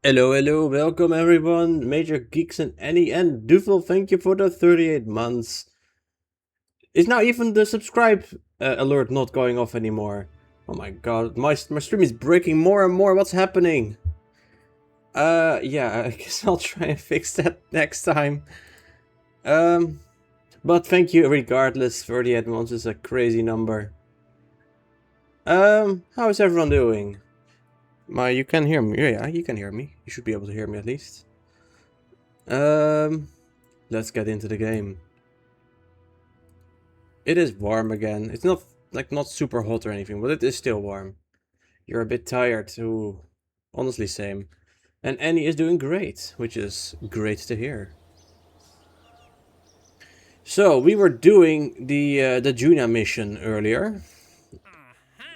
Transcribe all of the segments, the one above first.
Hello, hello, welcome everyone, Major Geeks and Annie and Duvel, thank you for the 38 months. Is now even the subscribe alert not going off anymore? Oh my god, my stream is breaking more and more, what's happening? Yeah, I guess I'll try and fix that next time. But thank you regardless, 38 months is a crazy number. How is everyone doing? You can hear me, yeah, you can hear me. You should be able to hear me at least. Let's get into the game. It is warm again. It's not not super hot or anything, but it is still warm. You're a bit tired too. Honestly, same. And Annie is doing great, which is great to hear. So we were doing the Juna mission earlier.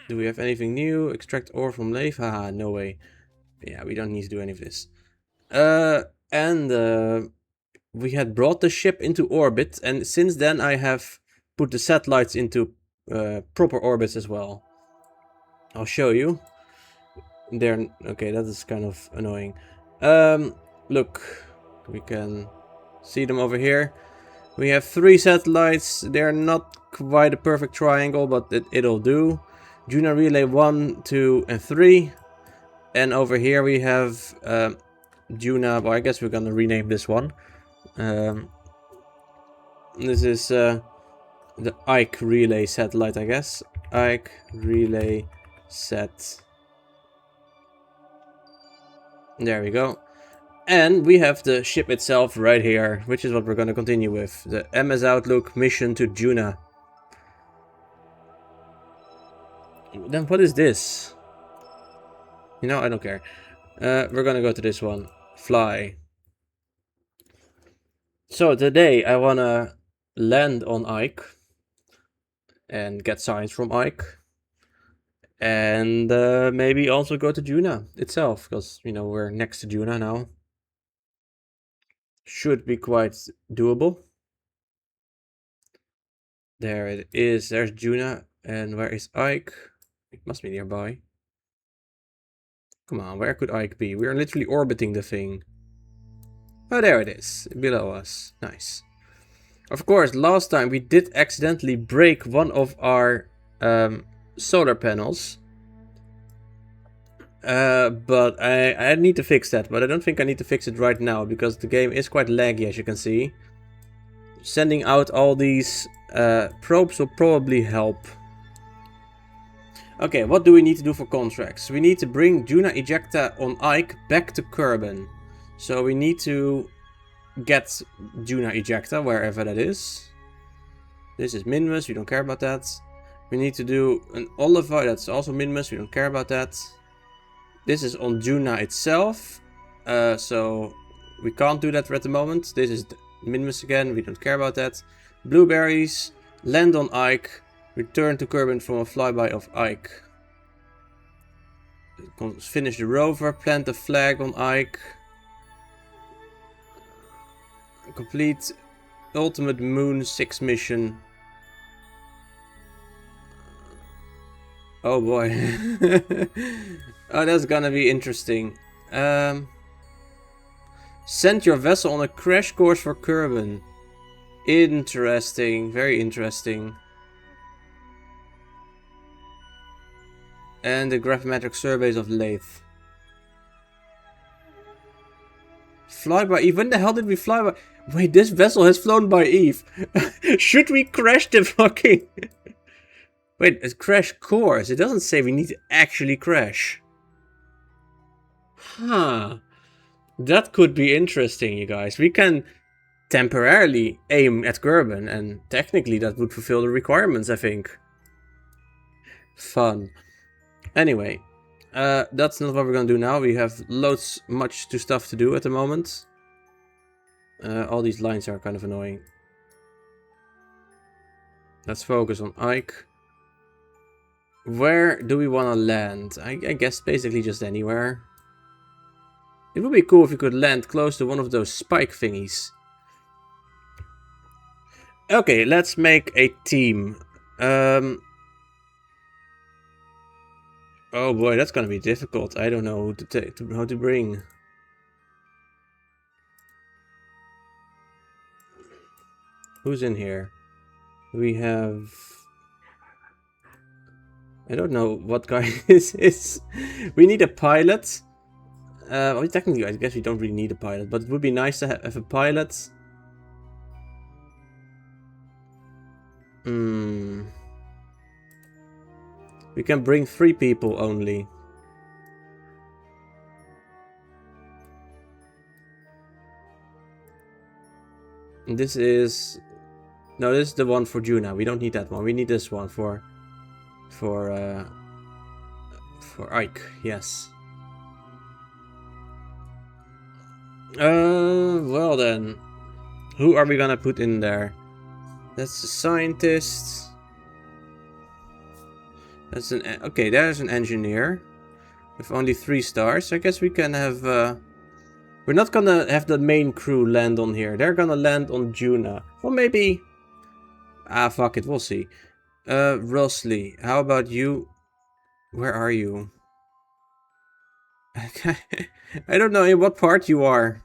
Do we have anything new? Extract ore from Lave? Haha, no way. Yeah, we don't need to do any of this. And we had brought the ship into orbit, and since then I have put the satellites into proper orbits as well. I'll show you. Okay, that is kind of annoying. Look, we can see them over here. We have 3 satellites. They're not quite a perfect triangle, but it'll do. Juna Relay 1, 2, and 3. And over here we have Juna. Well, I guess we're gonna rename this one. This is the Ike Relay satellite, I guess. Ike Relay Set. There we go. And we have the ship itself right here, which is what we're going to continue with. The MS Outlook mission to Juna. Then what is this? You know, I don't care. We're going to go to this one. Fly. So today I want to land on Ike. And get science from Ike. And maybe also go to Juna itself. Because, you know, we're next to Juna now. Should be quite doable. There it is. There's Juna. And where is Ike? It must be nearby. Come on, where could Ike be? We are literally orbiting the thing. Oh, there it is. Below us. Nice. Of course, last time we did accidentally break one of our solar panels. But I need to fix that. But I don't think I need to fix it right now. Because the game is quite laggy, as you can see. Sending out all these probes will probably help. Okay, what do we need to do for contracts? We need to bring Juna Ejecta on Ike back to Kerbin. So we need to get Juna Ejecta, wherever that is. This is Minmus, we don't care about that. We need to do an Oliver, that's also Minmus, we don't care about that. This is on Juna itself. So we can't do that at the moment. This is Minmus again, we don't care about that. Blueberries, land on Ike. Return to Kerbin from a flyby of Ike. Finish the rover. Plant the flag on Ike. Complete Ultimate Moon 6 mission. Oh boy. Oh, that's gonna be interesting. Send your vessel on a crash course for Kerbin. Interesting. Very interesting. And the gravimetric surveys of Lathe. Fly by Eve? When the hell did we fly by? Wait, this vessel has flown by Eve. Should we crash the fucking... Wait, it's crash course. It doesn't say we need to actually crash. Huh. That could be interesting, you guys. We can temporarily aim at Kerbin, and technically that would fulfill the requirements, I think. Fun. Anyway, that's not what we're gonna do now. We have much stuff to do at the moment. All these lines are kind of annoying. Let's focus on Ike. Where do we want to land? I guess basically just anywhere. It would be cool if we could land close to one of those spike thingies. Okay, let's make a team. Oh boy, that's gonna be difficult. I don't know how to bring. Who's in here? We have... I don't know what guy this is. We need a pilot. Well, technically, I guess we don't really need a pilot, but it would be nice to have a pilot. Hmm. We can bring 3 people only. And this is... No, this is the one for Juna. We don't need that one. We need this one for Ike. Yes. Well then. Who are we gonna put in there? That's the scientist. That's an... Okay, there's an engineer. With only 3 stars. I guess we can have... We're not gonna have the main crew land on here. They're gonna land on Juna. Well, maybe... Ah, fuck it. We'll see. Rosley, how about you? Where are you? I don't know in what part you are.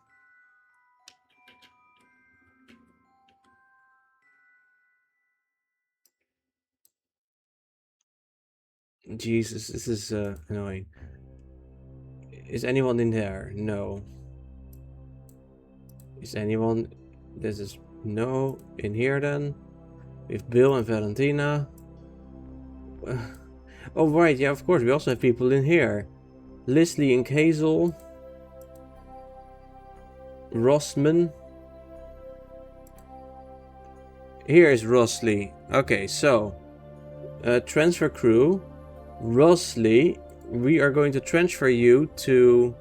Jesus, this is annoying. Is anyone in there? No. Is anyone... This is... No. In here then? We have Bill and Valentina. Oh right, yeah, of course. We also have people in here. Leslie and Hazel. Rossman. Here is Rosley. Okay, so... transfer crew. Rosley, we are going to transfer you to...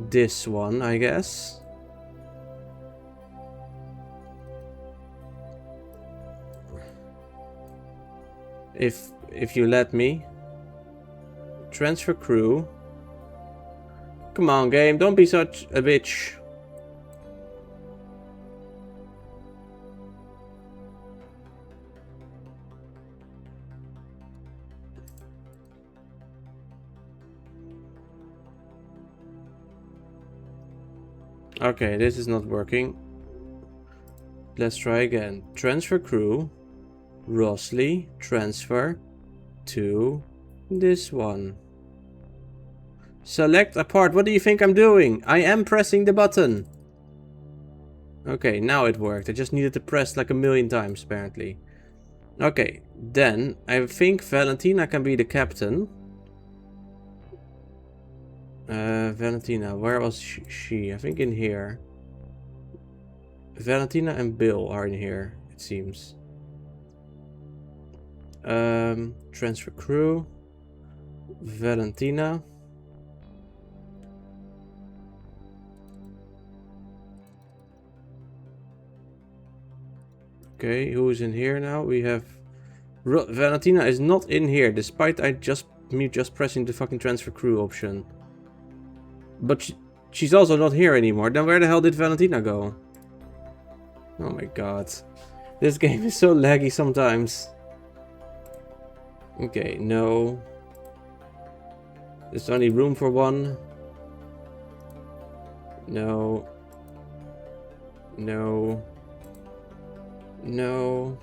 this one, I guess. If you let me. Transfer crew. Come on, game, don't be such a bitch. Okay, this is not working. Let's try again. Transfer crew. Rosley, transfer to this one. Select a part. What do you think I'm doing? I am pressing the button. Okay, now it worked. I just needed to press like a million times, apparently. Okay, then I think Valentina can be the captain. Valentina, where was she? I think in here. Valentina and Bill are in here, it seems. Transfer crew. Valentina. Okay, who is in here now? We have... Valentina is not in here, despite me just pressing the fucking transfer crew option. But she's also not here anymore. Then where the hell did Valentina go? Oh my god. This game is so laggy sometimes. Okay, no. There's only room for one. No. No. No.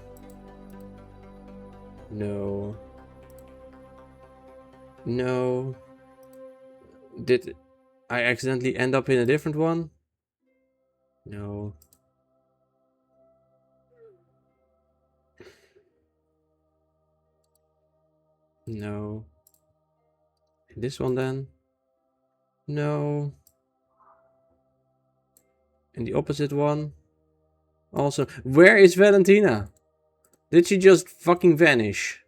No. No. Did I accidentally end up in a different one? No. No. This one then? No. And the opposite one? Also, where is Valentina? Did she just fucking vanish?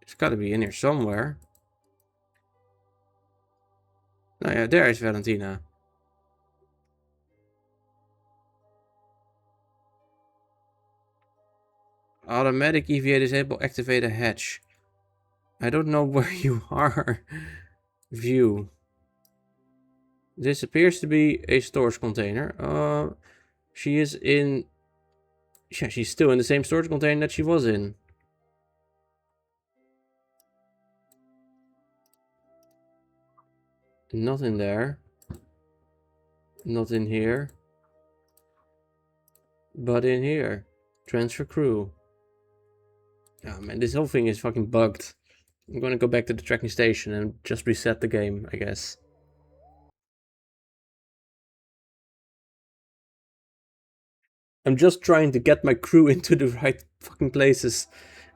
It's gotta be in here somewhere. Oh yeah, there is Valentina. Automatic EVA disable, activate a hatch. I don't know where you are. View. This appears to be a storage container. She is in... Yeah, she's still in the same storage container that she was in. Not in there. Not in here. But in here. Transfer crew. Oh man, this whole thing is fucking bugged. I'm gonna go back to the tracking station and just reset the game, I guess. I'm just trying to get my crew into the right fucking places.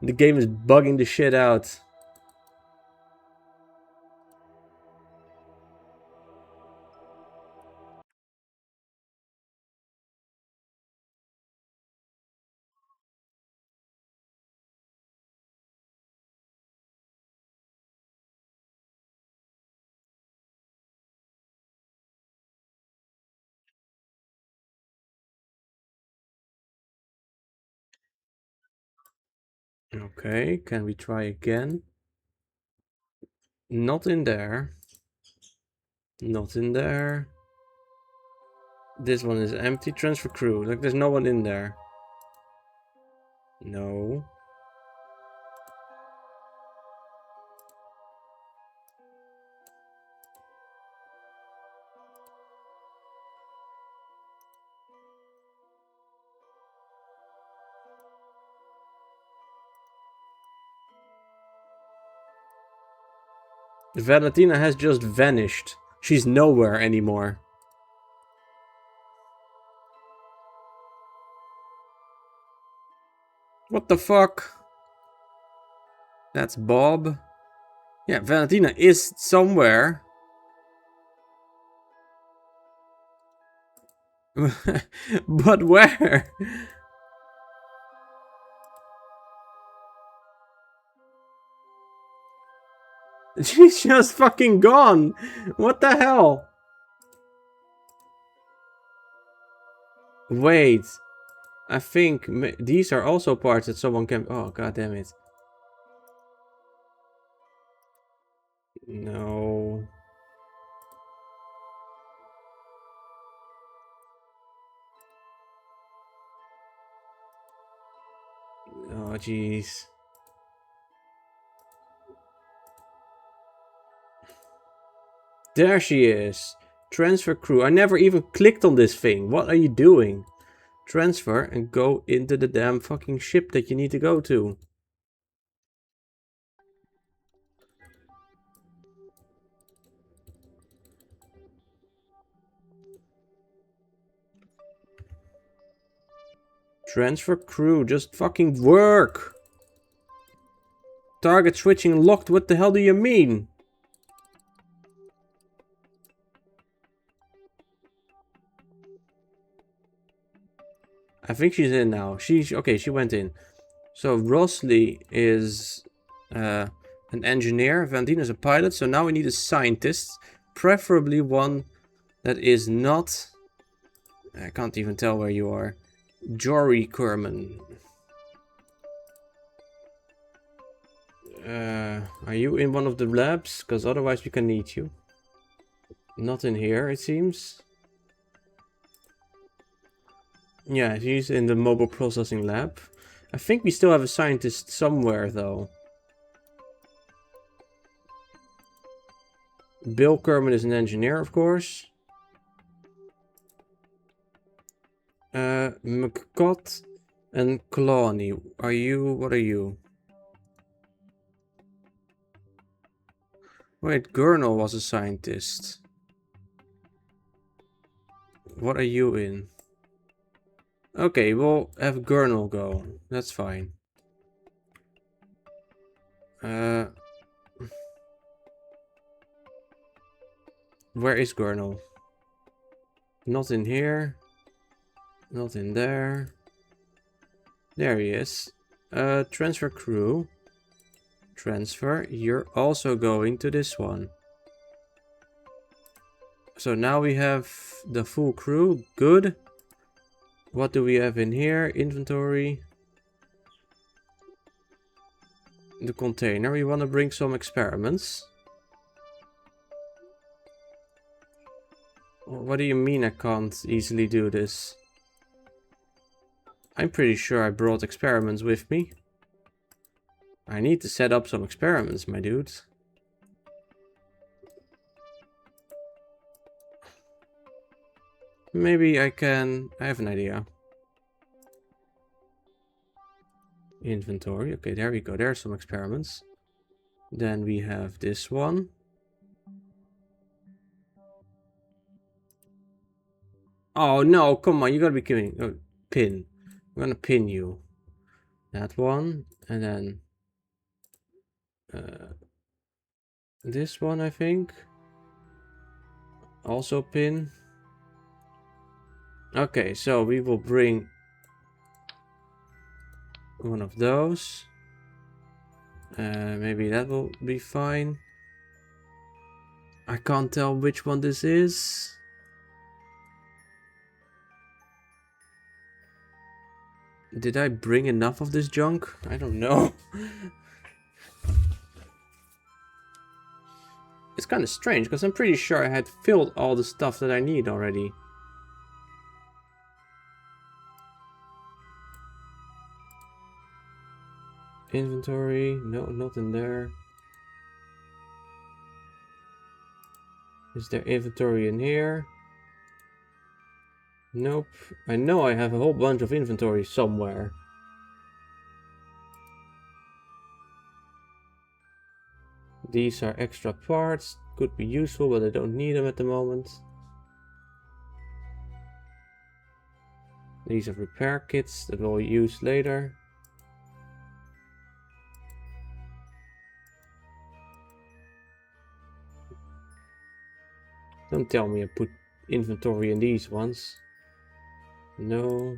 The game is bugging the shit out. Okay, can we try again? Not in there. Not in there. This one is empty. Transfer crew. Like, there's no one in there. No. Valentina has just vanished. She's nowhere anymore. What the fuck? That's Bob. Yeah, Valentina is somewhere. But where? She's just fucking gone. What the hell? Wait. I think these are also parts that someone can... Oh, god damn it. No. Oh, jeez. There she is. Transfer crew. I never even clicked on this thing. What are you doing? Transfer and go into the damn fucking ship that you need to go to. Transfer crew. Just fucking work. Target switching locked. What the hell do you mean? I think she's in now. Okay, she went in. So Rosley is an engineer. Vandina's a pilot. So now we need a scientist. Preferably one that is not... I can't even tell where you are. Jory Kerman. Are you in one of the labs? Because otherwise we can need you. Not in here, it seems. Yeah, he's in the mobile processing lab. I think we still have a scientist somewhere, though. Bill Kerman is an engineer, of course. McCott and Cloney. What are you? Wait, Gurnall was a scientist. What are you in? Okay, we'll have Gurnall go. That's fine. Where is Gurnall? Not in here. Not in there. There he is. Transfer crew. Transfer. You're also going to this one. So now we have the full crew. Good. What do we have in here? Inventory. The container. We want to bring some experiments. What do you mean I can't easily do this? I'm pretty sure I brought experiments with me. I need to set up some experiments, my dude. Maybe I can... I have an idea. Inventory. Okay, there we go. There are some experiments. Then we have this one. Oh no, come on, you gotta be kidding. Oh, pin. I'm gonna pin you. That one. And then... this one, I think. Also pin. Okay, so we will bring one of those. Maybe that will be fine. I can't tell which one this is. Did I bring enough of this junk? I don't know. It's kind of strange because I'm pretty sure I had filled all the stuff that I need already. Inventory, no, not in there. Is there inventory in here? Nope. I know I have a whole bunch of inventory somewhere. These are extra parts. Could be useful, but I don't need them at the moment. These are repair kits that we'll use later. Don't tell me I put inventory in these ones. No.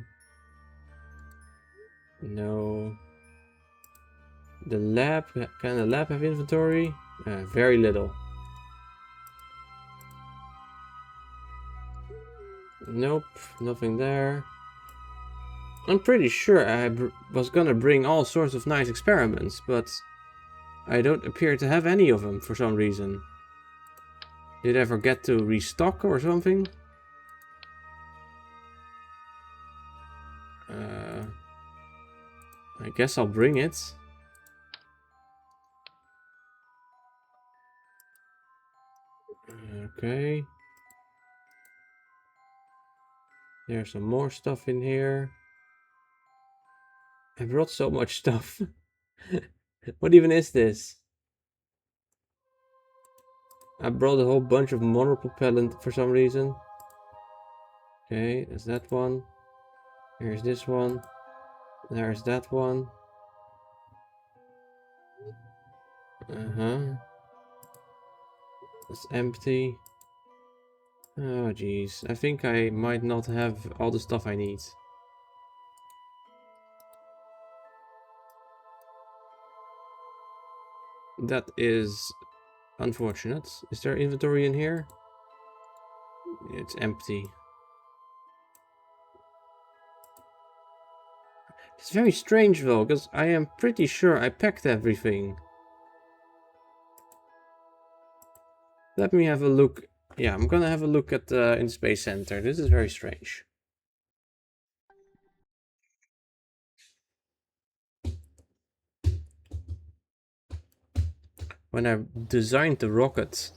No. The lab, can the lab have inventory? Very little. Nope, nothing there. I'm pretty sure I was gonna bring all sorts of nice experiments, but I don't appear to have any of them for some reason. Did I forget to restock or something? I guess I'll bring it. Okay. There's some more stuff in here. I brought so much stuff. What even is this? I brought a whole bunch of monopropellant for some reason. Okay, there's that one. Here's this one. There's that one. It's empty. Oh jeez, I think I might not have all the stuff I need. That is unfortunate. Is there inventory in here? It's empty. It's very strange though, because I am pretty sure I packed everything. Let me have a look. Yeah, I'm gonna have a look at in Space Center. This is very strange. When I designed the rocket,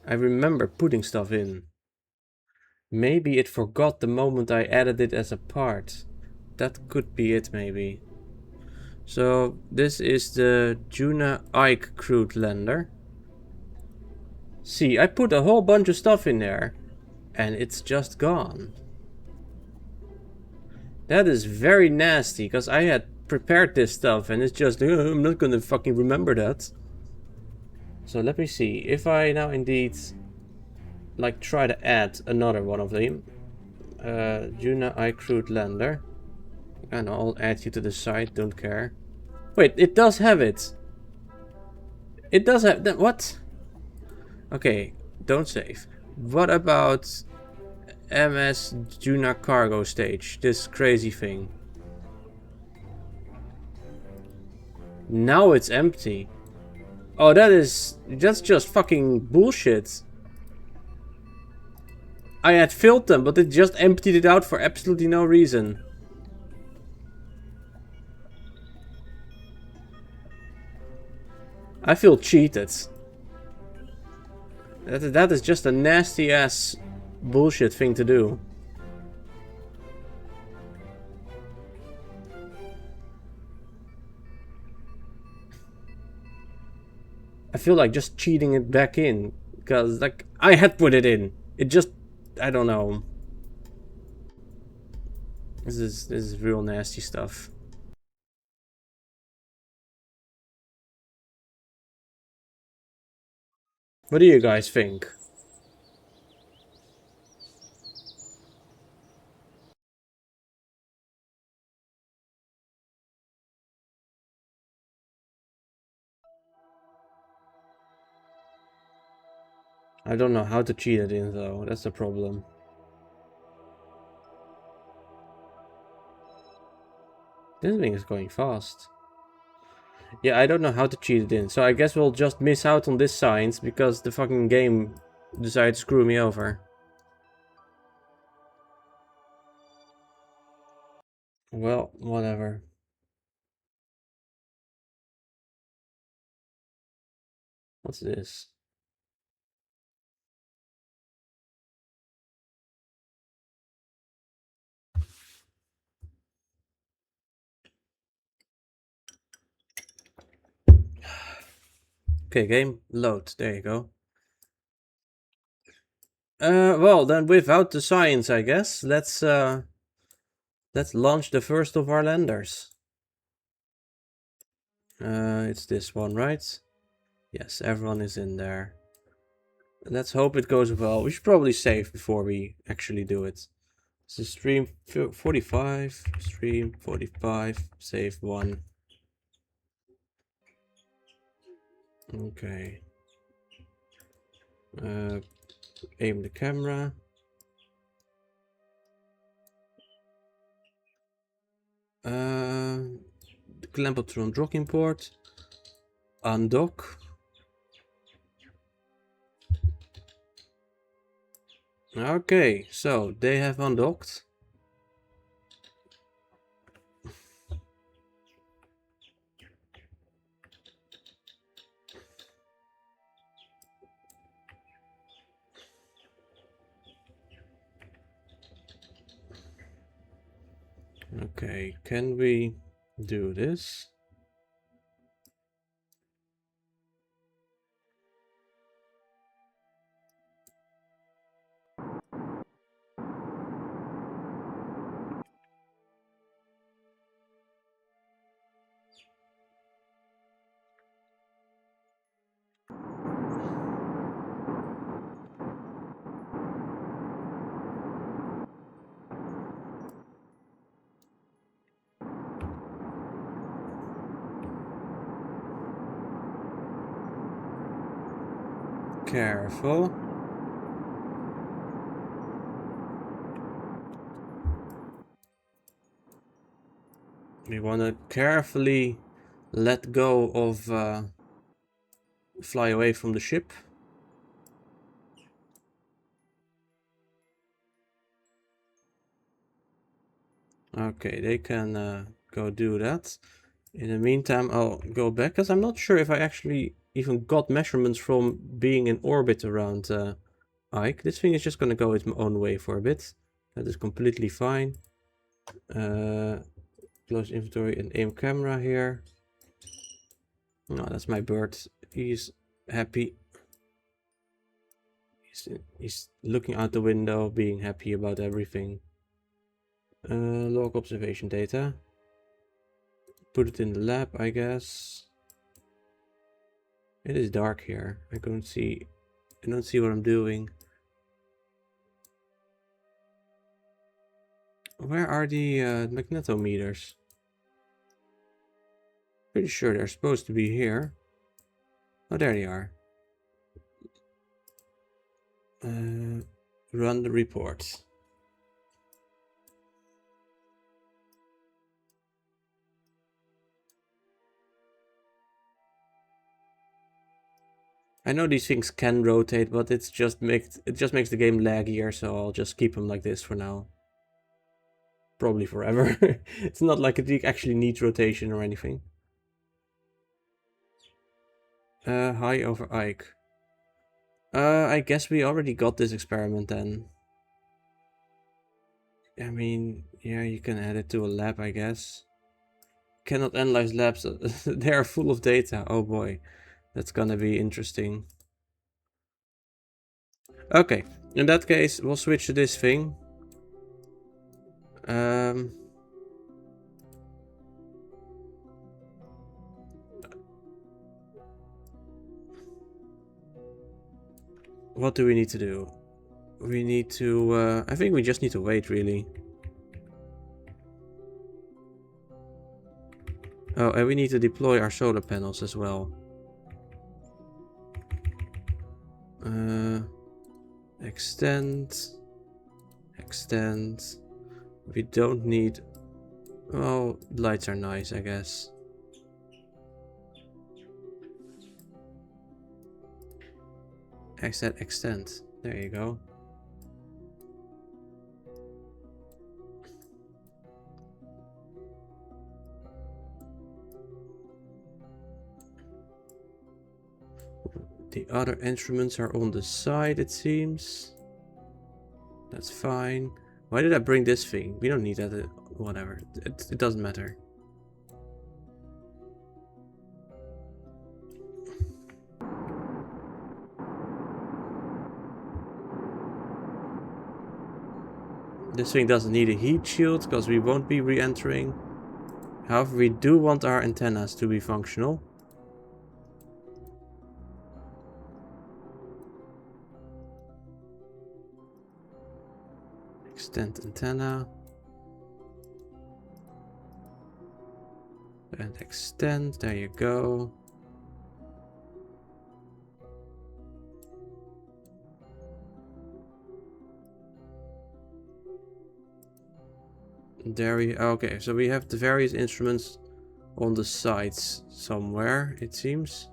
I remember putting stuff in. Maybe it forgot the moment I added it as a part. That could be it, maybe. So, this is the Juna Ike crude lander. See, I put a whole bunch of stuff in there, and it's just gone. That is very nasty, because I had prepared this stuff, and it's just, I'm not gonna fucking remember that. So let me see, if I now indeed, like, try to add another one of them. Juna Ike crude lander. And I'll add you to the site, don't care. Wait, it does have it. It does have that. What? Okay, don't save. What about MS Juna cargo stage? This crazy thing. Now it's empty. Oh, that's just fucking bullshit. I had filled them, but it just emptied it out for absolutely no reason. I feel cheated. That is just a nasty ass bullshit thing to do. I feel like just cheating it back in. Because, like, I had put it in. It just... I don't know. This is real nasty stuff. What do you guys think? I don't know how to cheat it in though, that's the problem. This thing is going fast. Yeah, I don't know how to cheat it in, so I guess we'll just miss out on this science because the fucking game decided to screw me over. Well, whatever. What's this? Okay, game, load. There you go. Well, then without the science, I guess, let's launch the first of our landers. It's this one, right? Yes, everyone is in there. Let's hope it goes well. We should probably save before we actually do it. So stream 45, stream 45, save 1. Okay. Aim the camera. Clamp up from docking port. Undock. Okay, so they have undocked. Okay, can we do this? Careful. We want to carefully let go of fly away from the ship. Okay, they can go do that. In the meantime, I'll go back because I'm not sure if I actually even got measurements from being in orbit around Ike. This thing is just going to go its own way for a bit. That is completely fine. Close inventory and aim camera here. No, that's my bird. He's happy. He's looking out the window, being happy about everything. Log observation data. Put it in the lab, I guess. It is dark here. I don't see what I'm doing. Where are the magnetometers? Pretty sure they're supposed to be here. Oh, there they are. Run the report. I know these things can rotate, but it just makes the game laggier, so I'll just keep them like this for now. Probably forever. It's not like it actually needs rotation or anything. High over Ike. I guess we already got this experiment then. I mean, yeah, you can add it to a lab, I guess. Cannot analyze labs. They are full of data. Oh boy. That's gonna be interesting. Okay, in that case, we'll switch to this thing. What do we need to do? We need to, I think we just need to wait, really. Oh, and we need to deploy our solar panels as well. Extend. Extend. We don't need... Well, lights are nice, I guess. Extend. There you go. The other instruments are on the side, it seems. That's fine. Why did I bring this thing? We don't need that. Whatever. It doesn't matter. This thing doesn't need a heat shield because we won't be re-entering. However, we do want our antennas to be functional. Extend antenna. And extend. There you go. There we... Okay, so we have the various instruments on the sides somewhere, it seems.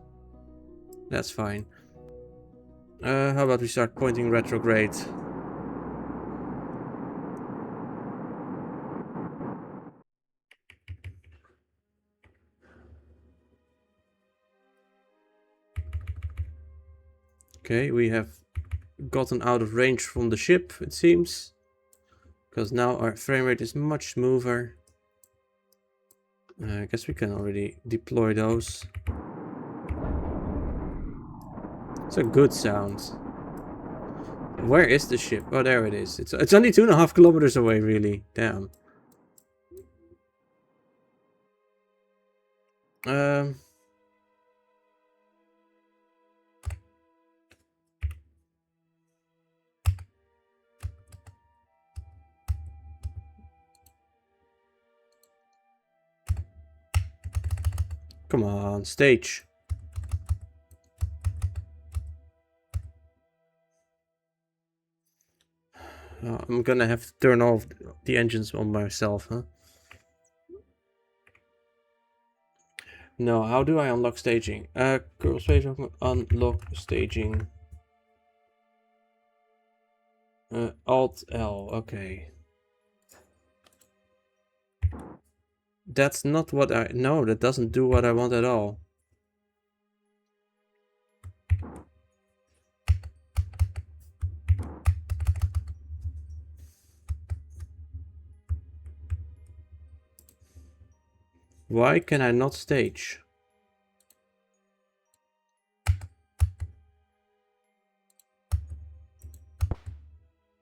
That's fine. How about we start pointing retrograde? Okay, we have gotten out of range from the ship, it seems. Because now our frame rate is much smoother. I guess we can already deploy those. It's a good sound. Where is the ship? Oh, there it is. It's only 2.5 kilometers away, really. Damn. Come on, stage. I'm gonna have to turn off the engines on myself, huh? No, how do I unlock staging? Curl space unlock staging. Alt L, okay. That's not what I... No, that doesn't do what I want at all. Why can I not stage?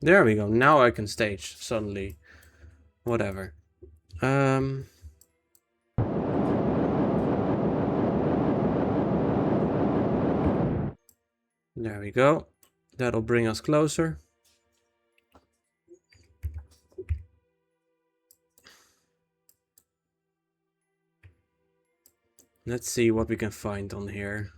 There we go. Now I can stage suddenly. Whatever. There we go. That'll bring us closer. Let's see what we can find on here.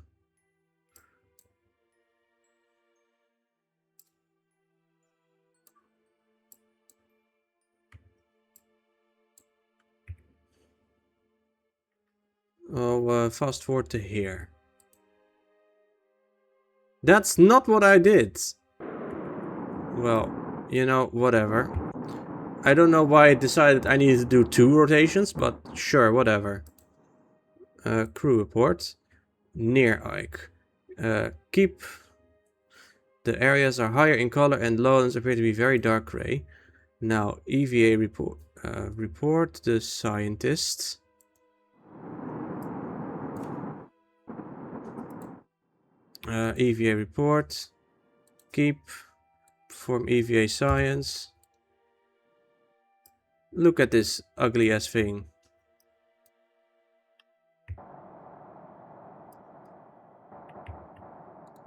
Oh, fast forward to here. That's not what I did. Well, you know, whatever. I don't know why I decided I needed to do 2 rotations, but sure, whatever. Crew report. Near Ike. Keep... The areas are higher in color and lowlands appear to be very dark gray. Now, EVA report. Report the scientists. EVA report. Keep. Perform EVA science. Look at this ugly ass thing.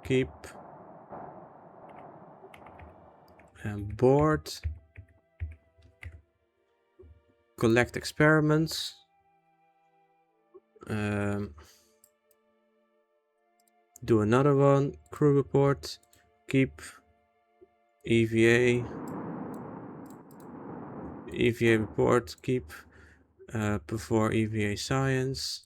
Keep. And board. Collect experiments. Do another one. Crew report. Keep. EVA. EVA report. Keep. Perform EVA science.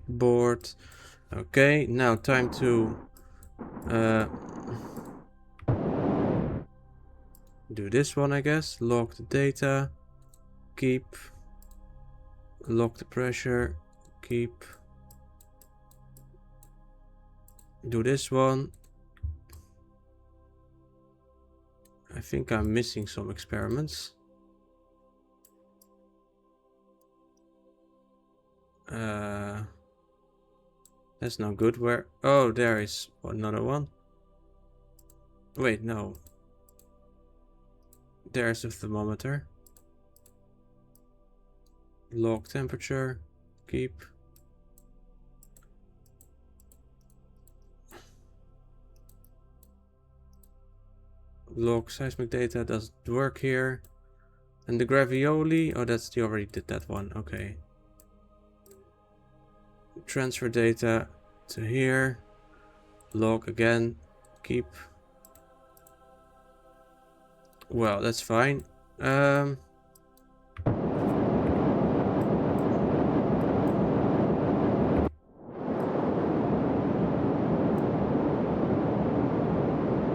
Board. Okay, now time to do this one, I guess. Log the data. Keep. Log the pressure. Keep. Do this one. I think I'm missing some experiments. That's not good. Where? Oh, there is another one. Wait, no. There's a thermometer. Log temperature. Keep. Log seismic data doesn't work here. And the gravioli. Oh, that's you already did that one. Okay. Transfer data to here. Log again. Keep. Well, that's fine.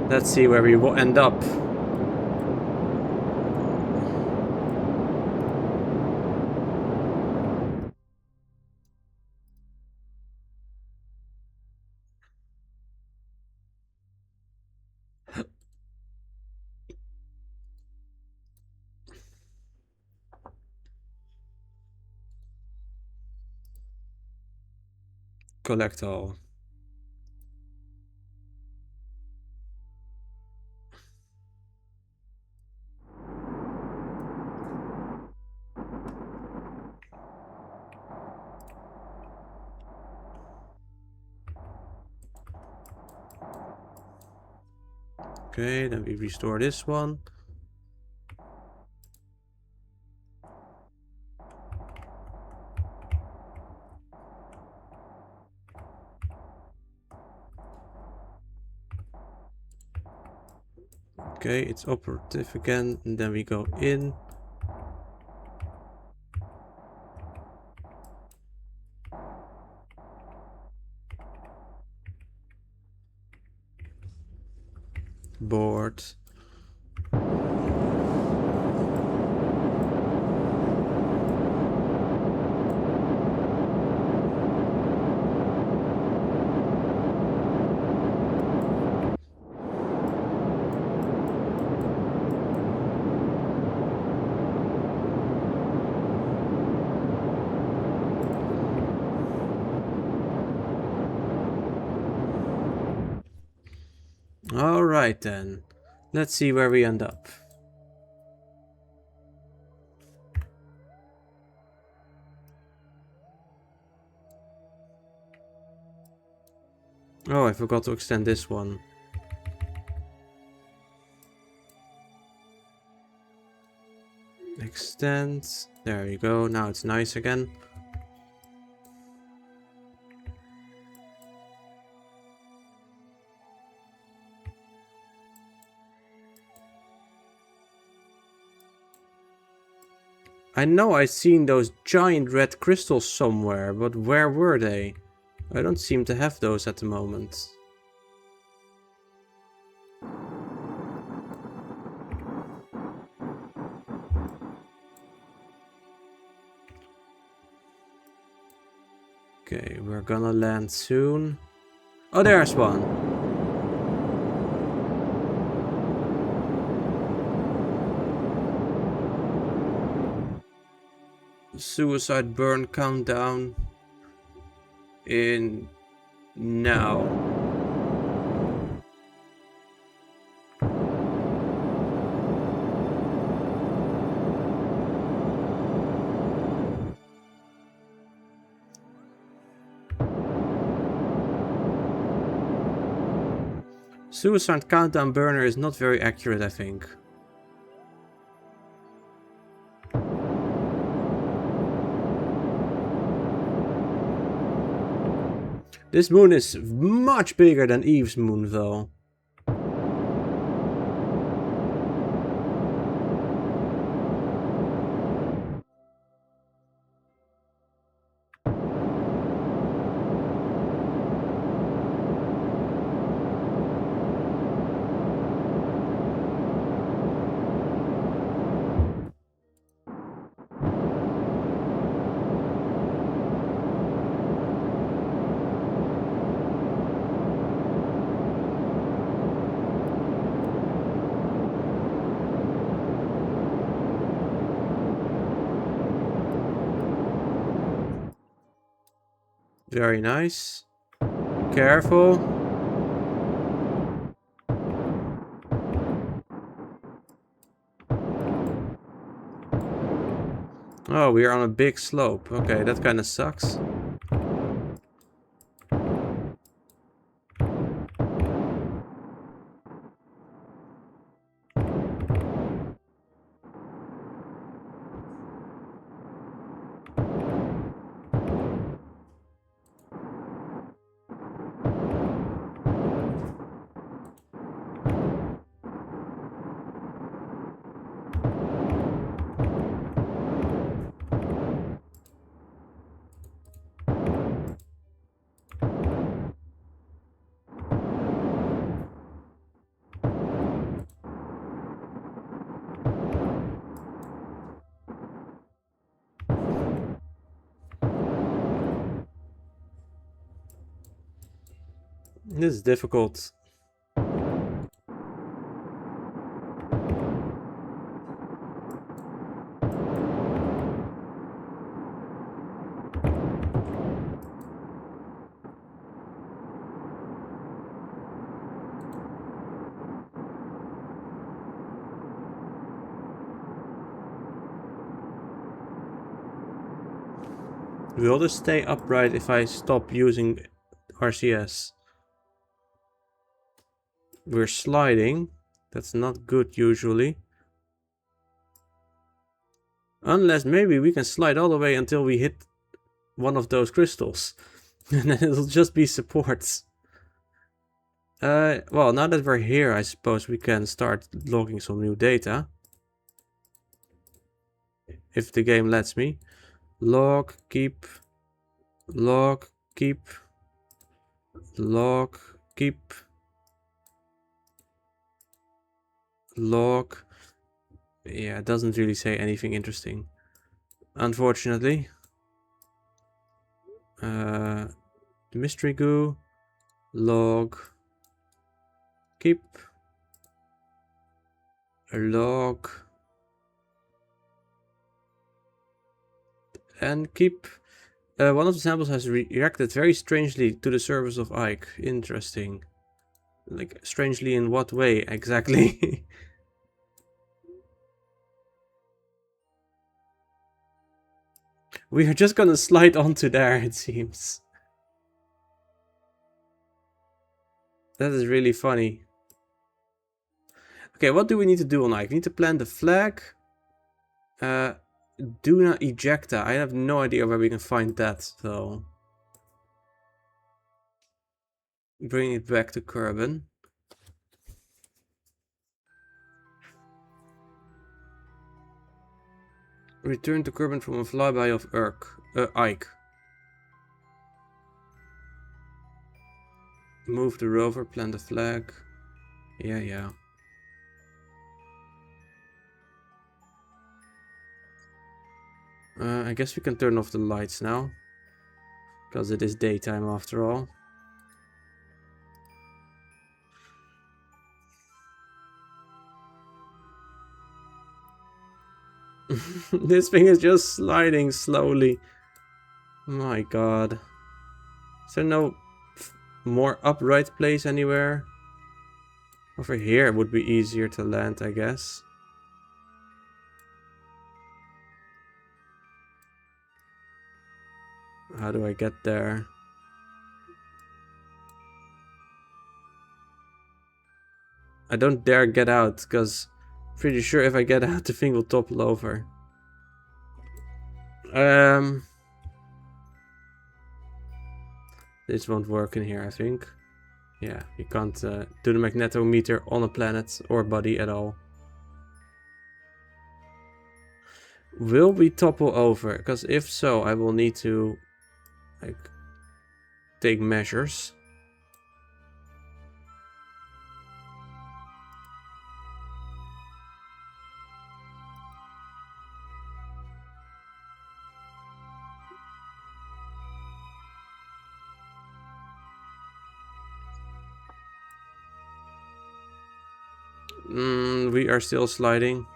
Let's see where we will end up. Collect all. Okay, then we restore this one. Okay, it's operative again, and then we go in. Board. Alright then, let's see where we end up. Oh, I forgot to extend this one. Extend, there you go, now it's nice again. I know I've seen those giant red crystals somewhere, but where were they? I don't seem to have those at the moment. Okay, we're gonna land soon. Oh, there's one. Suicide burn countdown in now. Suicide countdown burner is not very accurate, I think. This moon is much bigger than Eve's moon, though. Very nice. Careful. Oh, we are on a big slope. Okay, that kind of sucks. This is difficult. Will this stay upright if I stop using RCS? We're sliding. That's not good usually. Unless maybe we can slide all the way until we hit one of those crystals. And then it'll just be supports. Well, now that we're here, I suppose we can start logging some new data. If the game lets me. Log, keep, log, keep, log, keep, log. Yeah, it doesn't really say anything interesting, unfortunately. Mystery goo, log, keep, log, and keep. One of the samples has reacted very strangely to the surface of Ike. Interesting. Like, strangely in what way exactly? We are just gonna slide onto there, it seems. That is really funny. Okay, what do we need to do on Ike? We need to plant the flag. Duna ejecta. I have no idea where we can find that, though. Bring it back to Kerbin. Return to Kerbin from a flyby of Ike. Move the rover, plant the flag. Yeah. I guess we can turn off the lights now. Because it is daytime after all. This thing is just sliding slowly. My god. Is there no more upright place anywhere? Over here would be easier to land, I guess. How do I get there? I don't dare get out, because pretty sure if I get out the thing will topple over. This won't work in here, I think. Yeah, you can't do the magnetometer on a planet or body at all. Will we topple over? Because if so, I will need to like take measures. We are still sliding.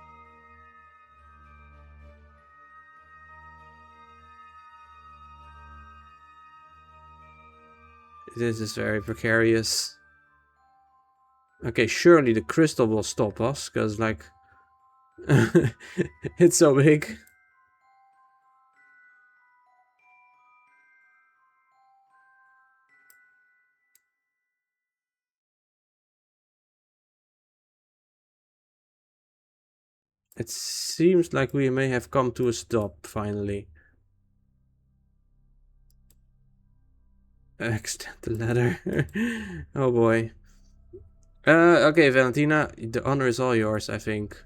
This is very precarious. Okay, surely the crystal will stop us, because like it's so big. It seems like we may have come to a stop finally. Extend the ladder. Oh boy. Okay, Valentina, the honor is all yours, I think.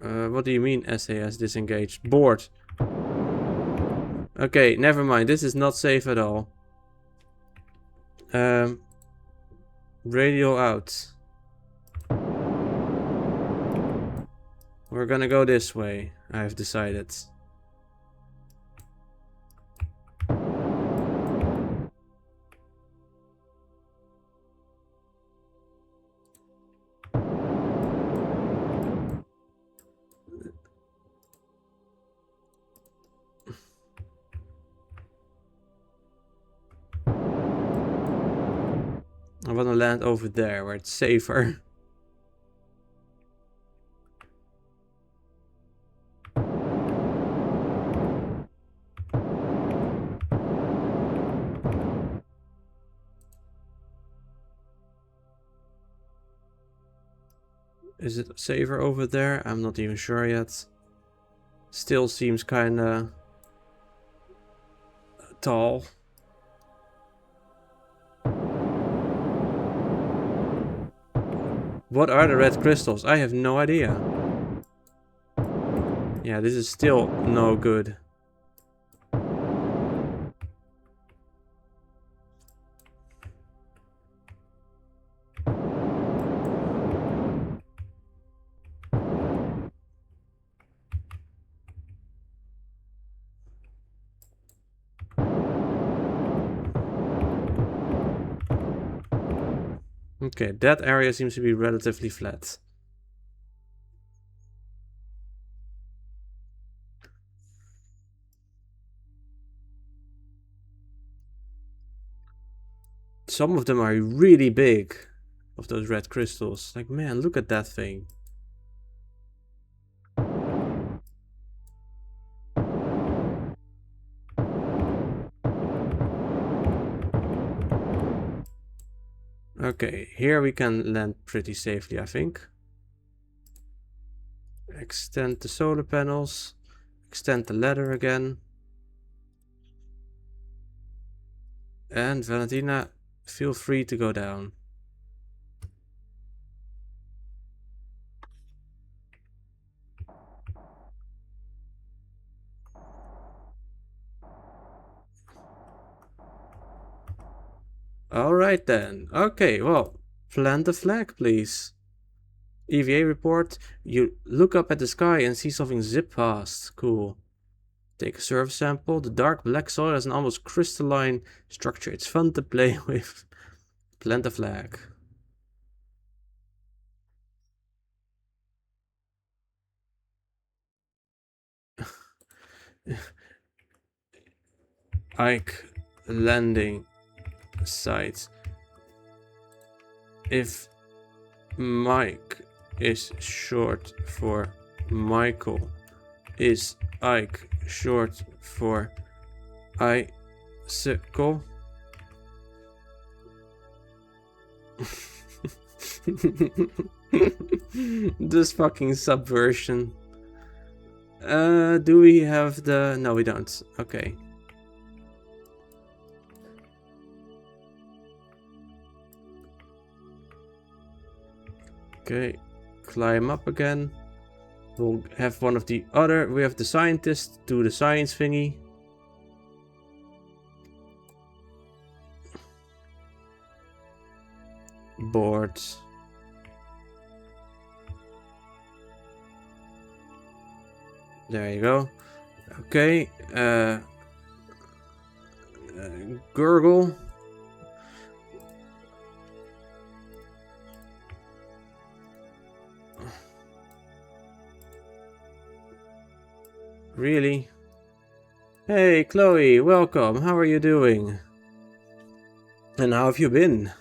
What do you mean SAS disengaged? Board. Okay, never mind. This is not safe at all. Radio out. We're gonna go this way, I've decided. I want to land over there where it's safer. Is it safer over there? I'm not even sure yet. Still seems kinda tall. What are the red crystals? I have no idea. Yeah, this is still no good. Okay, that area seems to be relatively flat. Some of them are really big, of those red crystals. Like, man, look at that thing. Okay, here we can land pretty safely, I think. Extend the solar panels. Extend the ladder again. And Valentina, feel free to go down. Alright then. Okay, well, plant the flag, please. EVA report. You look up at the sky and see something zip past. Cool. Take a surface sample. The dark black soil has an almost crystalline structure. It's fun to play with. Plant a flag. Ike landing site. If Mike is short for Michael, is Ike short for icicle? This fucking subversion. Do we have the... No, we don't. Okay. Okay, climb up again. We'll have one of the other... We have the scientist do the science thingy. Boards. There you go. Okay, gurgle. Really? Hey, Chloe, welcome. How are you doing? And how have you been?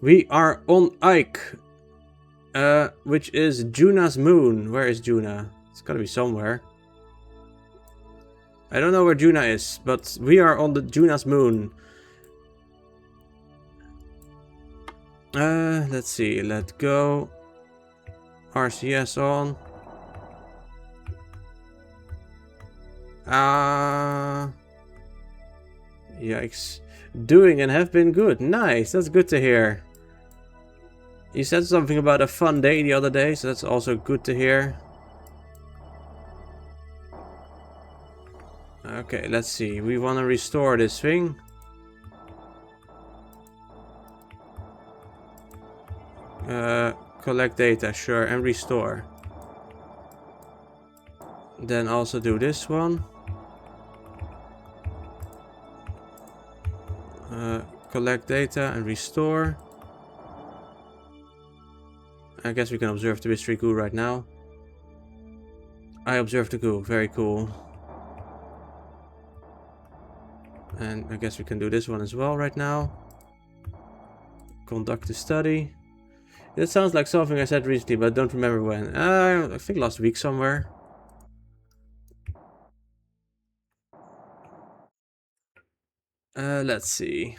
We are on Ike, which is Juna's moon. Where is Juna? It's gotta be somewhere. I don't know where Juna is, but we are on the Juna's moon. Let's see. Let go. RCS on. Yikes. Doing and have been good. Nice. That's good to hear. You said something about a fun day the other day, so that's also good to hear. Okay, let's see. We want to restore this thing. Collect data, sure, and restore. Then also do this one. Collect data and restore. I guess we can observe the mystery goo right now. I observed the goo, very cool. And I guess we can do this one as well right now. Conduct the study. That sounds like something I said recently, but I don't remember when. I think last week somewhere. Let's see.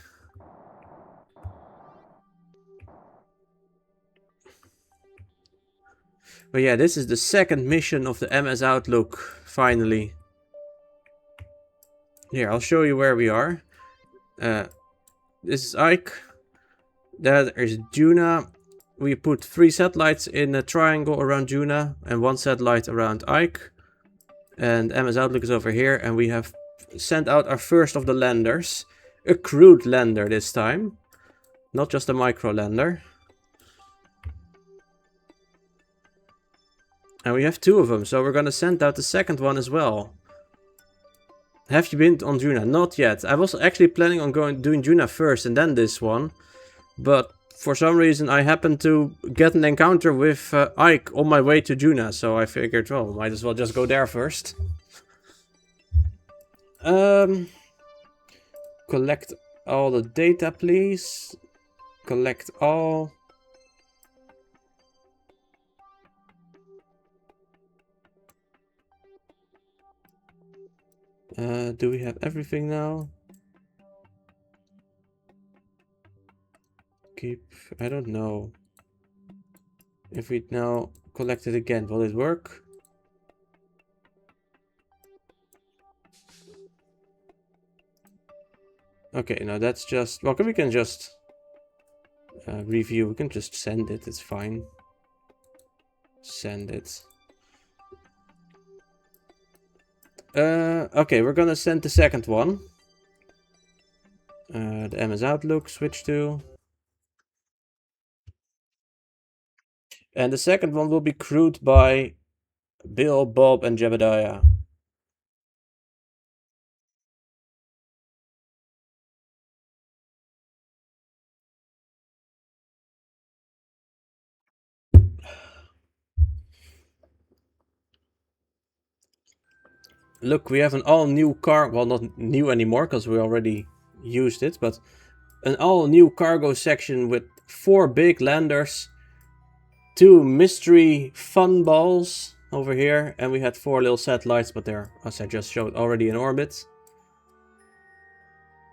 But yeah, this is the second mission of the MS Outlook, finally. Here, I'll show you where we are. This is Ike. That is Juna. We put 3 satellites in a triangle around Juna and 1 satellite around Ike. And MS Outlook is over here, and we have sent out our first of the landers. A crude lander this time. Not just a micro lander. And we have 2 of them, so we're gonna send out the second one as well. Have you been on Juna? Not yet. I was actually planning on doing Juna first and then this one. But for some reason I happened to get an encounter with Ike on my way to Juna. So I figured, well, might as well just go there first. Collect all the data, please. Collect all. Do we have everything now? Keep... I don't know. If we now collect it again, will it work? Okay, now that's just... Well, we can just review. We can just send it. It's fine. Send it. Okay, we're gonna send the second one. The MS Outlook switch to. And the second one will be crewed by Bill, Bob, and Jebediah. Look, we have an all-new car. Well, not new anymore, because we already used it, but an all-new cargo section with 4 big landers, 2 mystery fun balls over here, and we had 4 little satellites, but they're, as I just showed, already in orbit.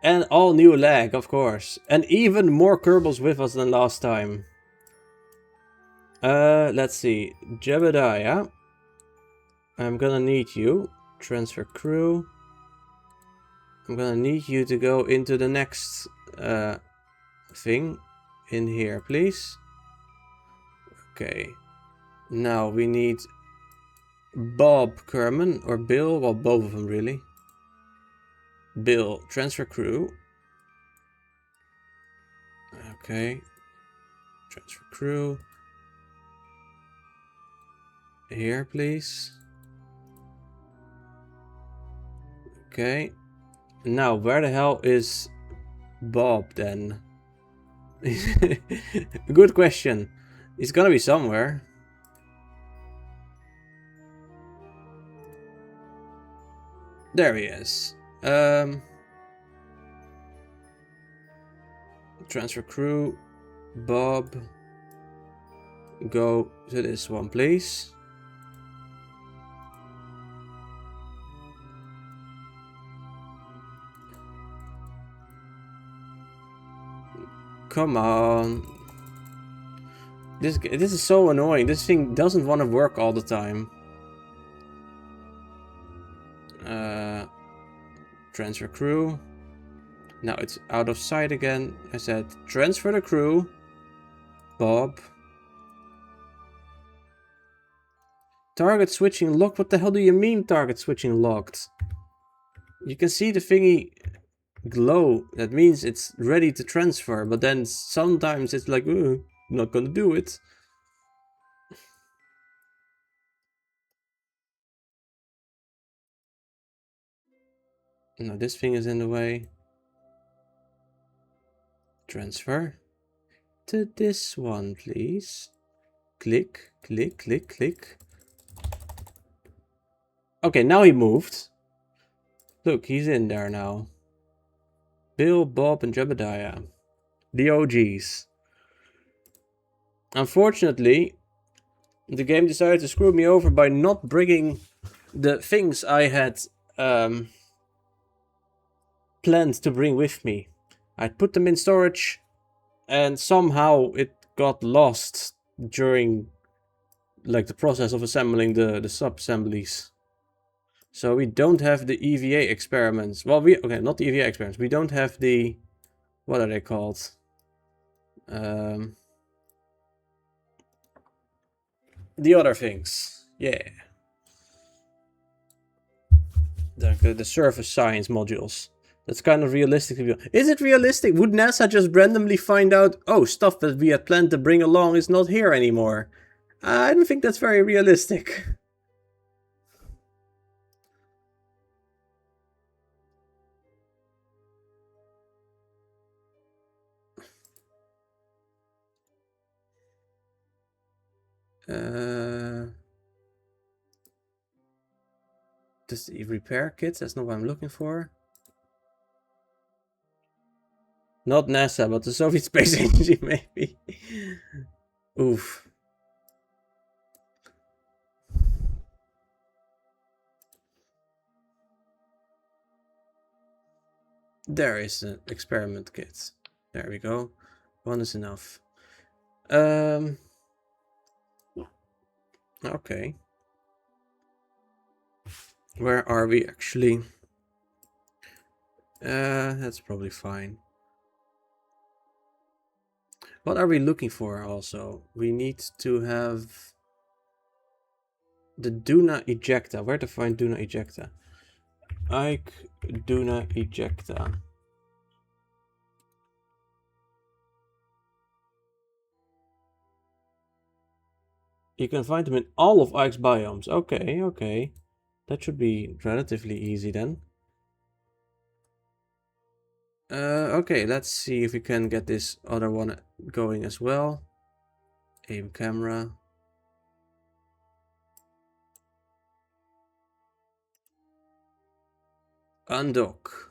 And all new lag, of course. And even more Kerbals with us than last time. Let's see. Jebediah. I'm gonna need you. Transfer crew. I'm gonna need you to go into the next thing. In here, please. Okay. Now we need Bob Kerman or Bill. Well, both of them really. Bill, transfer crew. Okay. Transfer crew. Here, please. Okay. Now, where the hell is Bob then? Good question. He's gonna be somewhere. There he is. Transfer crew. Bob. Go to this one, please. Come on. This is so annoying. This thing doesn't want to work all the time. Transfer crew. Now it's out of sight again. I said transfer the crew. Bob. Target switching locked. What the hell do you mean target switching locked? You can see the thingy glow. That means it's ready to transfer. But then sometimes it's like, I'm not gonna do it. No, this thing is in the way. Transfer to this one, please. Click, click, click, click. Okay, now he moved. Look, he's in there now. Bill, Bob, and Jebediah. The OGs. Unfortunately, the game decided to screw me over by not bringing the things I had planned to bring with me. I put them in storage, and somehow it got lost during like the process of assembling the sub-assemblies. So we don't have the EVA experiments. Well, okay, not the EVA experiments. We don't have the, what are they called? The other things. Yeah. The surface science modules. That's kind of realistic. Is it realistic? Would NASA just randomly find out, oh, stuff that we had planned to bring along is not here anymore? I don't think that's very realistic. Just the repair kits, that's not what I'm looking for. Not NASA, but the Soviet Space Agency, maybe. Oof. There is an experiment kit. There we go. One is enough. Okay. Where are we actually? That's probably fine. What are we looking for also? We need to have the Duna ejecta. Where to find Duna ejecta? Ike Duna ejecta. You can find them in all of Ike's biomes. Okay, okay. That should be relatively easy then. Okay, let's see if we can get this other one going as well. Aim camera. Undock.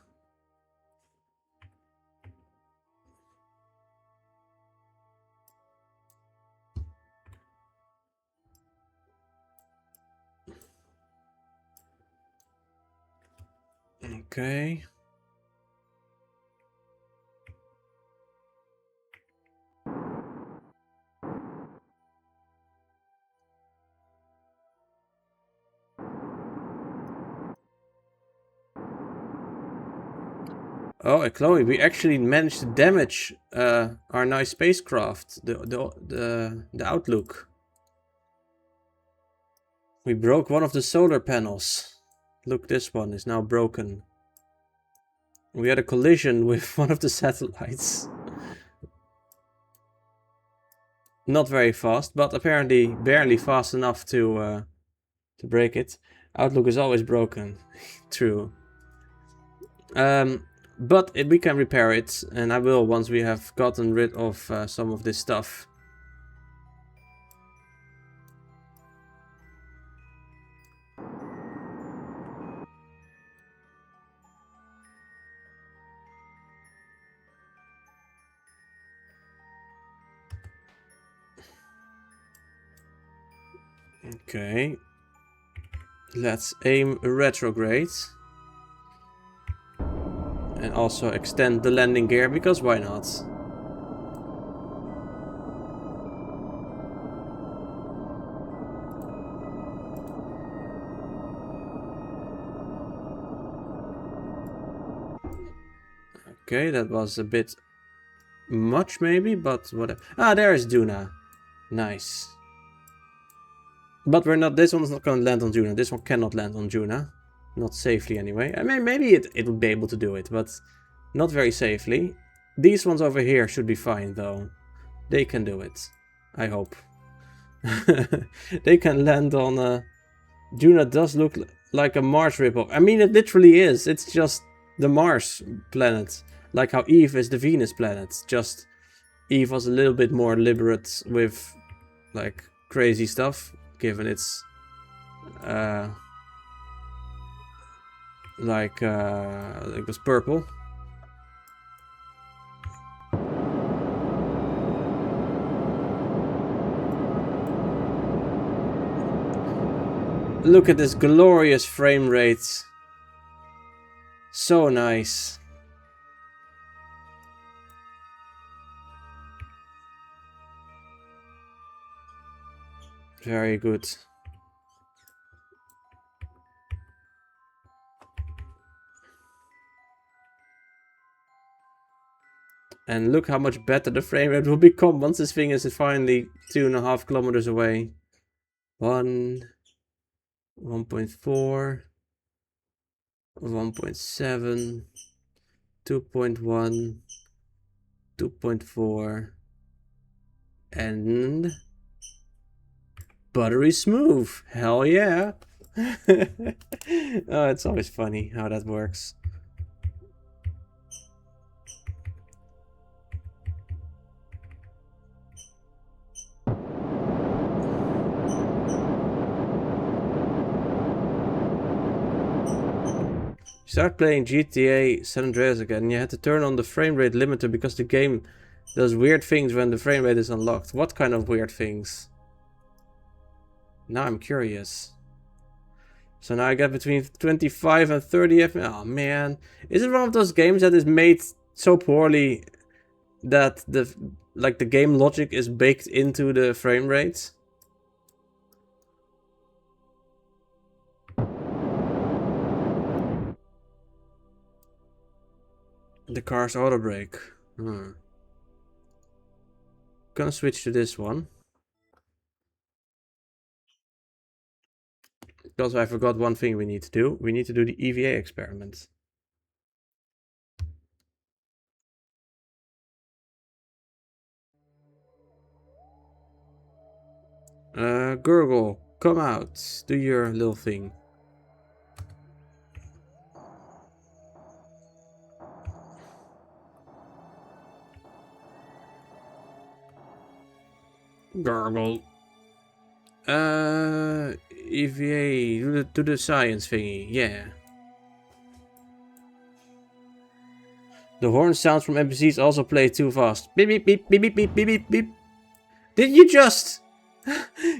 Okay. Oh, Chloe, we actually managed to damage our nice spacecraft, the Outlook. We broke one of the solar panels. Look, this one is now broken. We had a collision with one of the satellites. Not very fast, but apparently barely fast enough to break it. Outlook is always broken. True. But we can repair it, and I will once we have gotten rid of some of this stuff. Okay. Let's aim retrograde. And also extend the landing gear, because why not? Okay, that was a bit much maybe, but whatever. Ah, there is Duna. Nice. But we're not, this one's not gonna land on Juna. This one cannot land on Juna. Not safely anyway. I mean, maybe it would be able to do it, but not very safely. These ones over here should be fine though. They can do it. I hope. They can land on Juna does look like a Mars ripoff. I mean, it literally is. It's just the Mars planet. Like how Eve is the Venus planet. Just Eve was a little bit more liberate with like crazy stuff, given its it was purple. Look at this glorious frame rate. So nice. Very good. And look how much better the frame rate will become once this thing is finally 2.5 kilometers away. 1, 1.4, 1.7, 2.1, 2.4, and buttery smooth. Hell yeah. Oh, it's always funny how that works. Start playing GTA San Andreas again. You had to turn on the frame rate limiter because the game does weird things when the frame rate is unlocked. What kind of weird things? Now I'm curious. So now I get between 25 and 30 FPS. Oh man. Is it one of those games that is made so poorly that the game logic is baked into the frame rate? The car's auto brake. Gonna switch to this one. Because I forgot one thing we need to do. We need to do the EVA experiment. Gurgle, come out. Do your little thing. Gurgle. EVA, do the science thingy, yeah. The horn sounds from NPCs also play too fast. Beep beep beep beep beep beep beep beep beep. Did you just...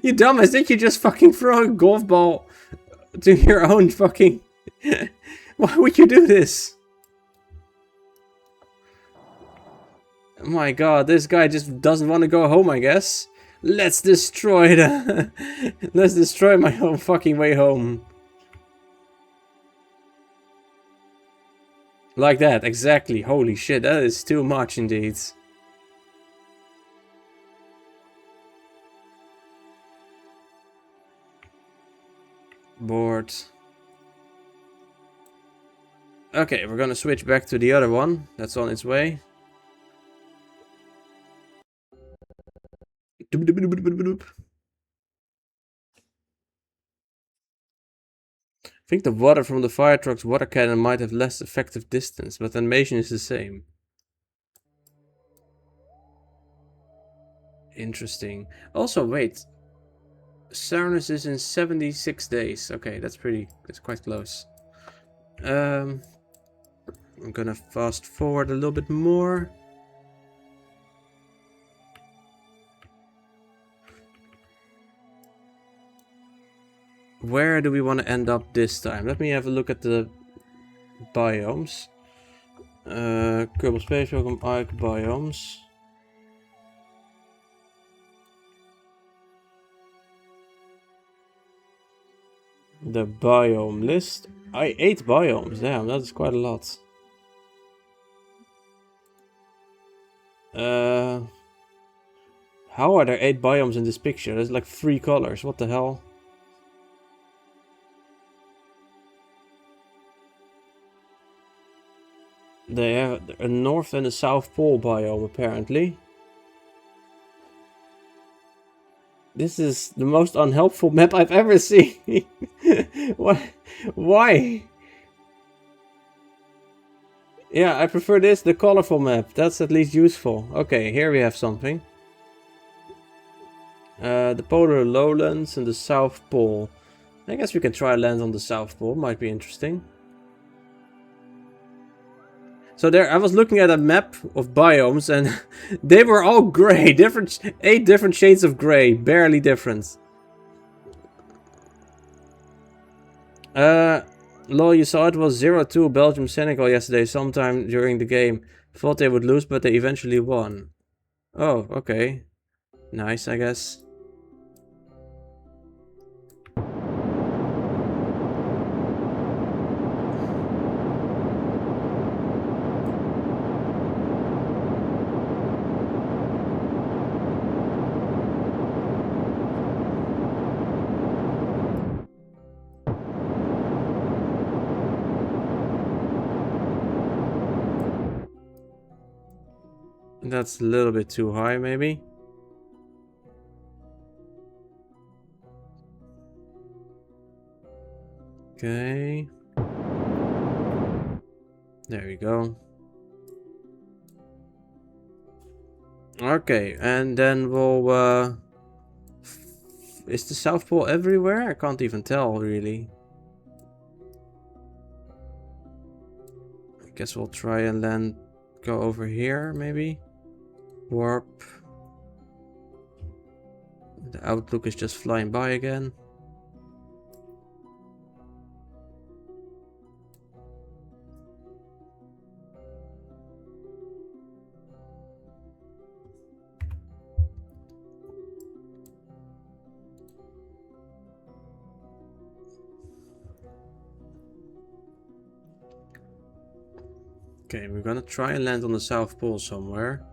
You dumbass, did you just fucking throw a golf ball to your own fucking... Why would you do this? My god, this guy just doesn't want to go home, I guess. Let's destroy the... Let's destroy my own fucking way home. Like that, exactly. Holy shit, that is too much indeed. Board. Okay, we're gonna switch back to the other one. That's on its way. I think the water from the fire truck's water cannon might have less effective distance, but the animation is the same. Interesting. Also, wait. Cernus is in 76 days. Okay, that's quite close. I'm gonna fast forward a little bit more. Where do we want to end up this time? Let me have a look at the biomes. Kerbal Space Program, Ike biomes. The biome list. 8 biomes, damn, that is quite a lot. How are there 8 biomes in this picture? There's like 3 colors, what the hell? They have a North and a South Pole biome, apparently. This is the most unhelpful map I've ever seen. Why? Yeah, I prefer this, the colorful map. That's at least useful. Okay, here we have something. The polar lowlands and the South Pole. I guess we can try land on the South Pole. Might be interesting. So there, I was looking at a map of biomes and they were all gray. 8 different shades of gray. Barely different. Lol, you saw it was 0-2 Belgium-Senegal yesterday sometime during the game. Thought they would lose, but they eventually won. Oh, okay. Nice, I guess. That's a little bit too high, maybe. Okay. There we go. Okay, and then we'll... Is the South Pole everywhere? I can't even tell, really. I guess we'll try and then go over here, maybe. Warp. The Outlook is just flying by again. Okay, we're gonna try and land on the South Pole somewhere.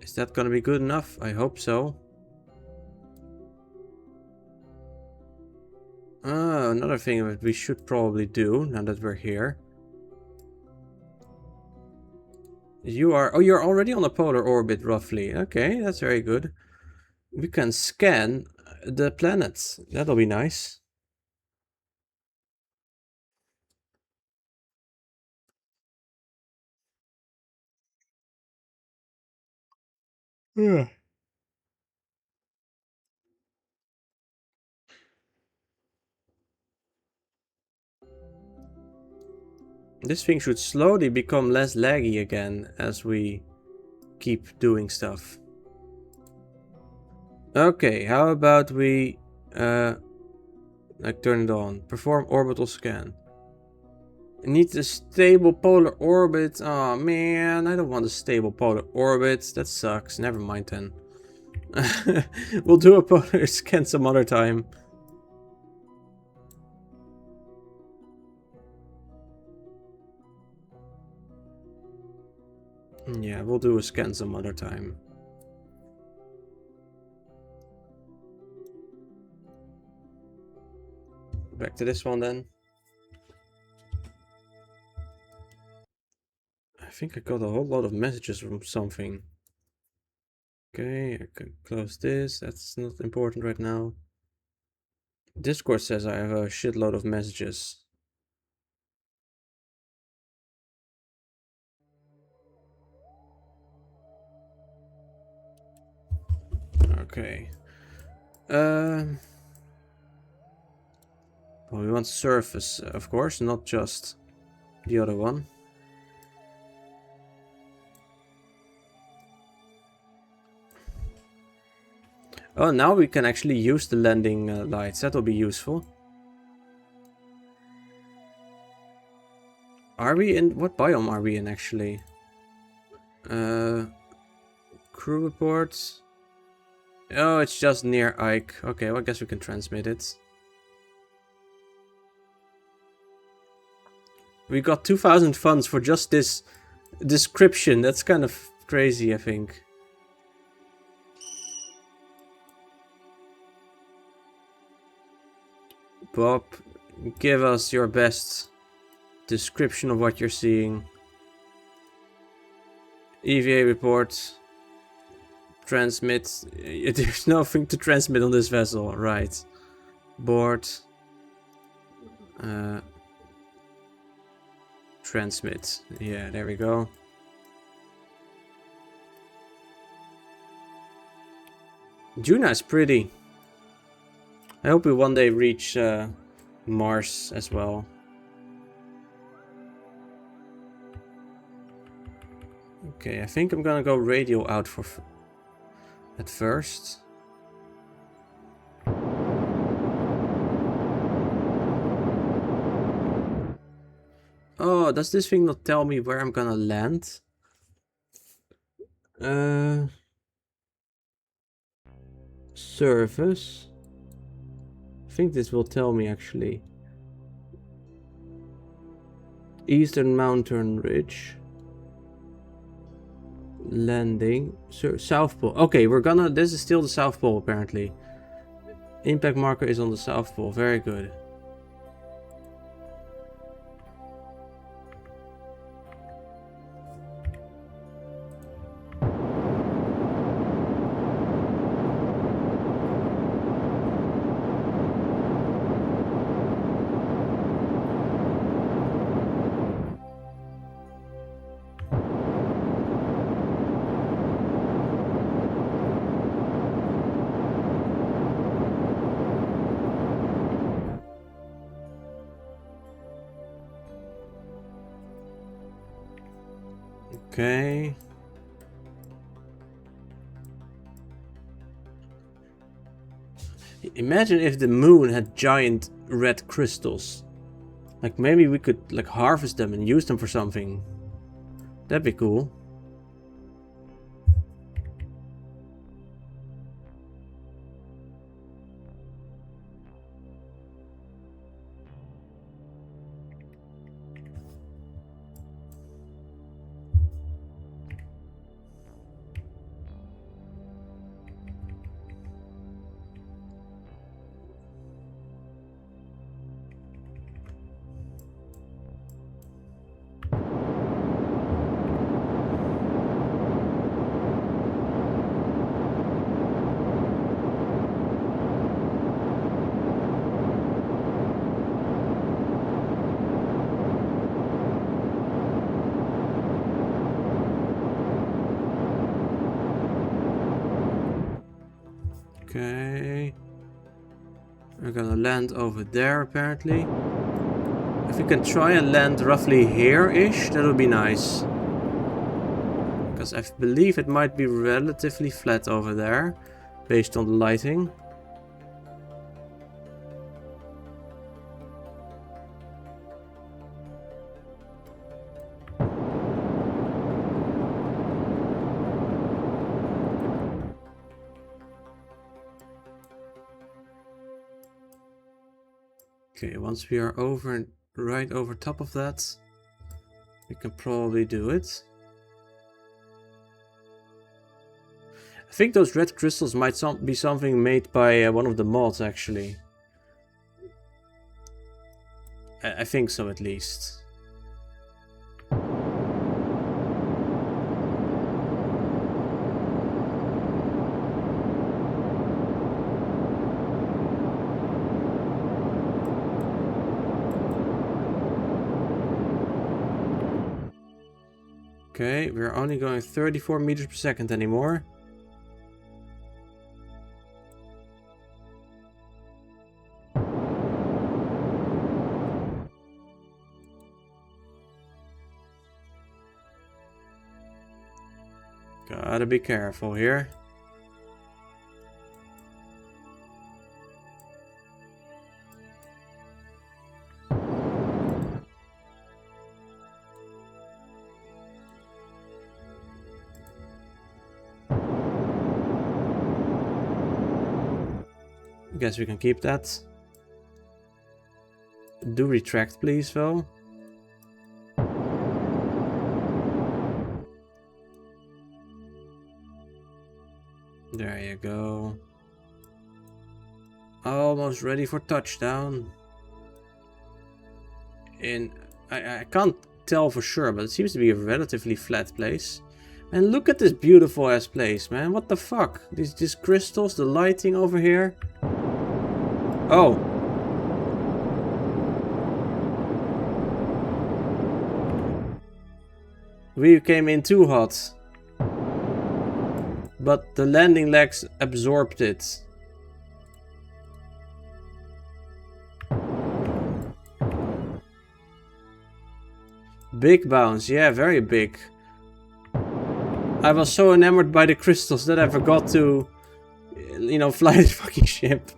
Is that gonna be good enough? I hope so. Another thing that we should probably do now that we're here. You're already on a polar orbit, roughly. Okay, that's very good. We can scan the planets. That'll be nice. Yeah. This thing should slowly become less laggy again as we keep doing stuff. Okay, how about we like turn it on. Perform orbital scan. It needs a stable polar orbit. Oh man, I don't want a stable polar orbit. That sucks. Never mind then. We'll do a polar scan some other time. Yeah, we'll do a scan some other time. Back to this one then. I think I got a whole lot of messages from something. Okay, I can close this. That's not important right now. Discord says I have a shitload of messages. Okay. Well, we want surface, of course, not just the other one. Oh, now we can actually use the landing lights. That'll be useful. Are we in... What biome are we in, actually? Crew reports. Oh, it's just near Ike. Okay, well, I guess we can transmit it. We got 2,000 funds for just this description. That's kind of crazy, I think. Bob, give us your best description of what you're seeing. EVA report. Transmit. There's nothing to transmit on this vessel. Right. Board. Transmit. Yeah, there we go. Juna's pretty. I hope we one day reach Mars as well. Okay, I think I'm gonna go radio out for at first. Oh, does this thing not tell me where I'm gonna land? Surface. I think this will tell me actually. Eastern Mountain Ridge. Landing. South Pole. Okay, we're gonna... This is still the South Pole apparently. Impact marker is on the South Pole. Very good. Okay. Imagine if the moon had giant red crystals. Like maybe we could like harvest them and use them for something. That'd be cool. Okay. We're gonna land over there apparently. If we can try and land roughly here-ish, that would be nice. Because I believe it might be relatively flat over there, based on the lighting. Okay, once we are over, right over top of that, we can probably do it. I think those red crystals might be something made by one of the mods, actually. I think so, at least. Okay, we're only going 34 meters per second anymore. Gotta be careful here. Guess we can keep that. Do retract, please, though. There you go. Almost ready for touchdown. I can't tell for sure, but it seems to be a relatively flat place. And look at this beautiful ass place, man. What the fuck? These crystals, the lighting over here. Oh. We came in too hot. But the landing legs absorbed it. Big bounce, yeah, very big. I was so enamored by the crystals that I forgot to, you know, fly this fucking ship.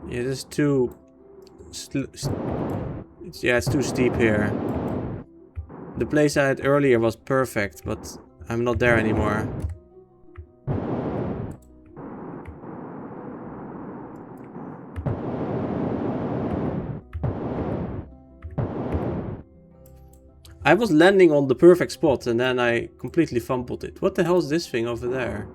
Yeah, this is too... yeah, it's too steep here. The place I had earlier was perfect, but I'm not there anymore. I was landing on the perfect spot and then I completely fumbled it. What the hell is this thing over there?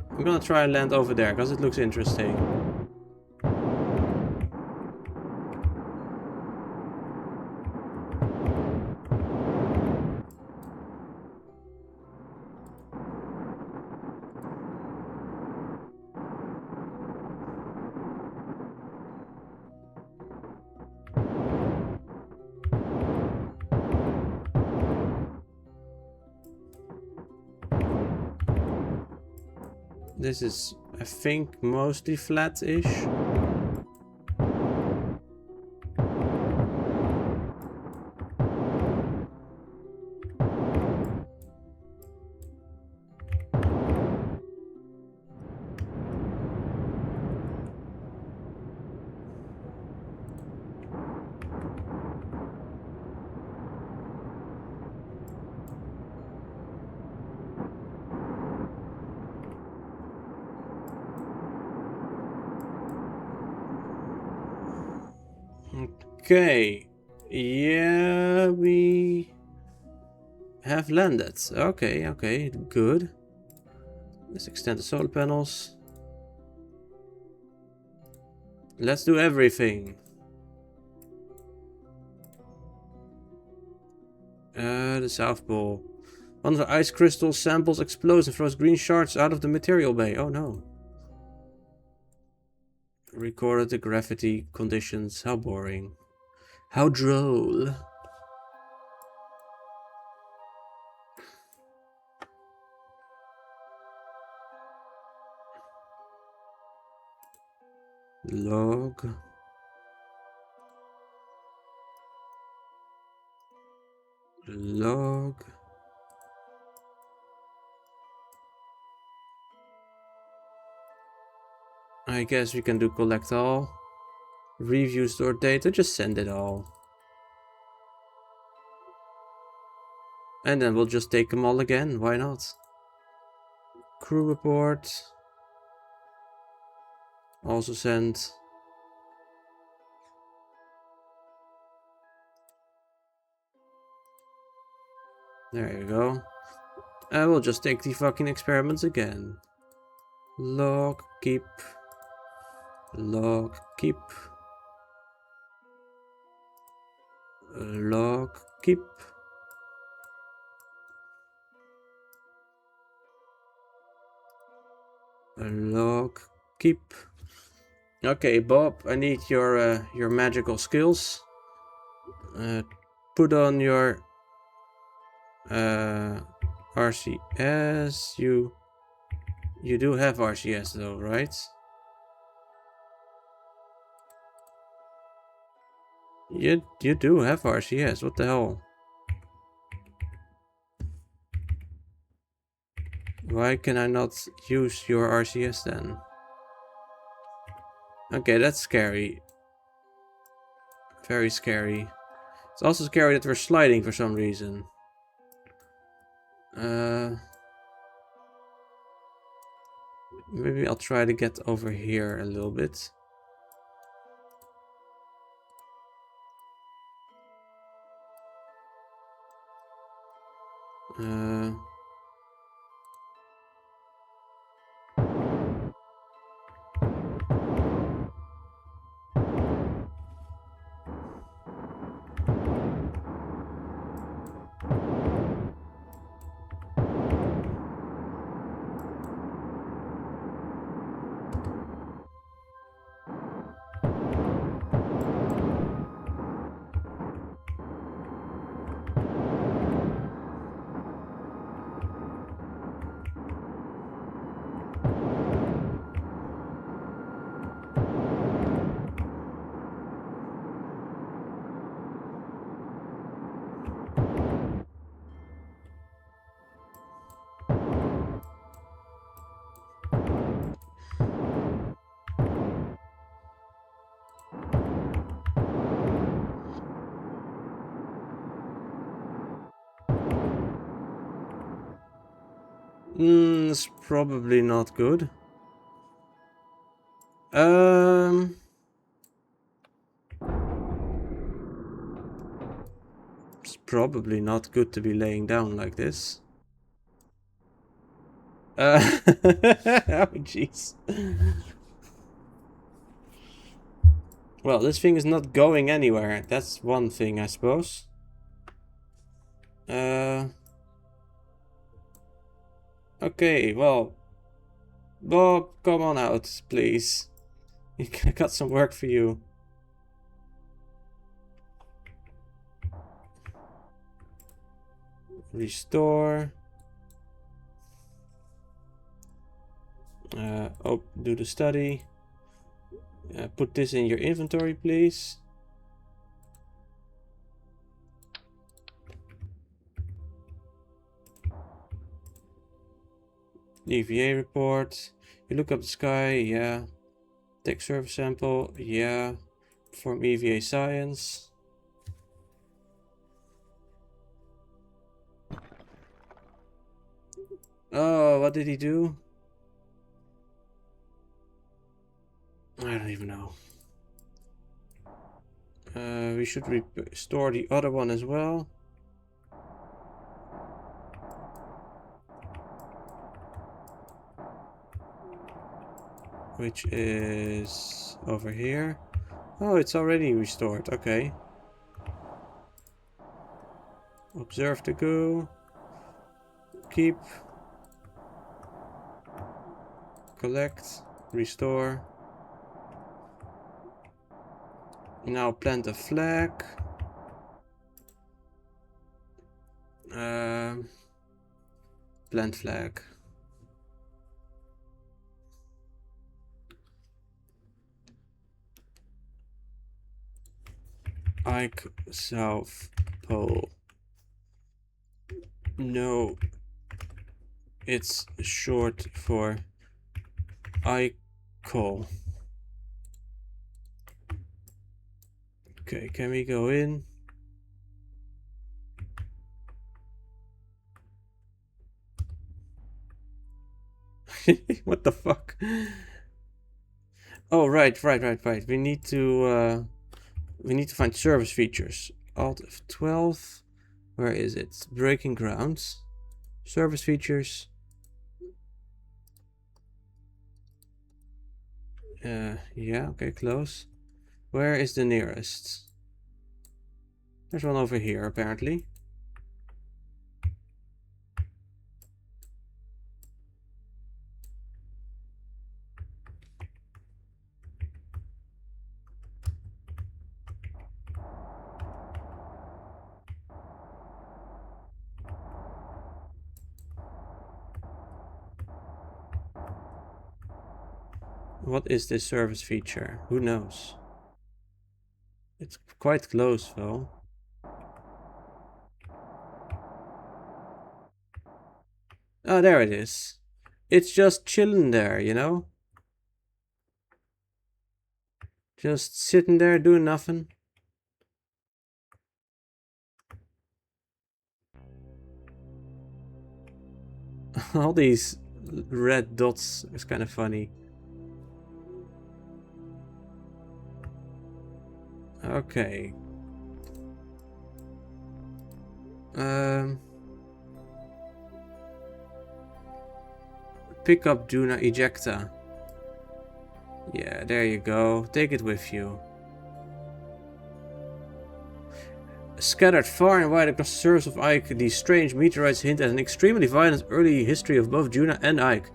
I'm gonna try and land over there, because it looks interesting. This is, I think, mostly flat-ish. Okay, Yeah, we have landed. Okay, okay, good. Let's extend the solar panels. Let's do everything. The South Pole. One of the ice crystal samples explodes and throws green shards out of the material bay. Oh no. Recorded the gravity conditions. How boring. How droll. Log. Log. I guess we can do collect all. Review stored data, just send it all. And then we'll just take them all again, why not? Crew report. Also send. There you go. I will just take the fucking experiments again. Log, keep. Log, keep. Log, keep. Log, keep. Okay, Bob, I need your magical skills. Put on your RCS. You do have RCS though, right? You do have RCS. What the hell? Why can I not use your RCS then? Okay, that's scary. Very scary. It's also scary that we're sliding for some reason. Maybe I'll try to get over here a little bit. It's probably not good. It's probably not good to be laying down like this. Oh jeez. Well, this thing is not going anywhere. That's one thing, I suppose. Okay, well, Bob, come on out, please. I got some work for you. Restore. Oh, do the study. Put this in your inventory, please. EVA report. You look up the sky, yeah. Take surface sample, yeah. Perform EVA science. Oh, what did he do? I don't even know. We should restore the other one as well. Which is over here. Oh, it's already restored. Okay. Observe the goo. Keep. Collect. Restore. Now plant a flag. Plant flag. Ike South Pole. No, it's short for Icol. Okay, can we go in? What the fuck? Oh, right. We need to find service features. Alt F12. Where is it? Breaking grounds. Service features. Yeah, okay, close. Where is the nearest? There's one over here, apparently. What is this service feature? Who knows? It's quite close, though. Oh, there it is. It's just chilling there, you know? Just sitting there doing nothing. All these red dots is kind of funny. Okay. Pick up Juna Ejecta. Yeah, there you go. Take it with you. Scattered far and wide across the surface of Ike, these strange meteorites hint at an extremely violent early history of both Juna and Ike.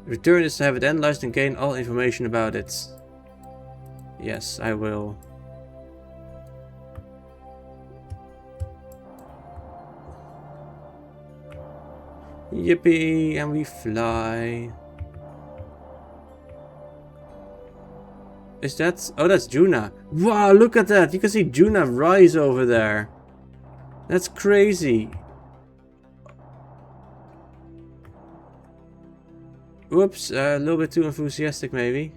The return is to have it analyzed and gain all information about it. Yes, I will. Yippee, and we fly. Is that... Oh, that's Juna. Wow, look at that. You can see Juna rise over there. That's crazy. Whoops, a little bit too enthusiastic maybe.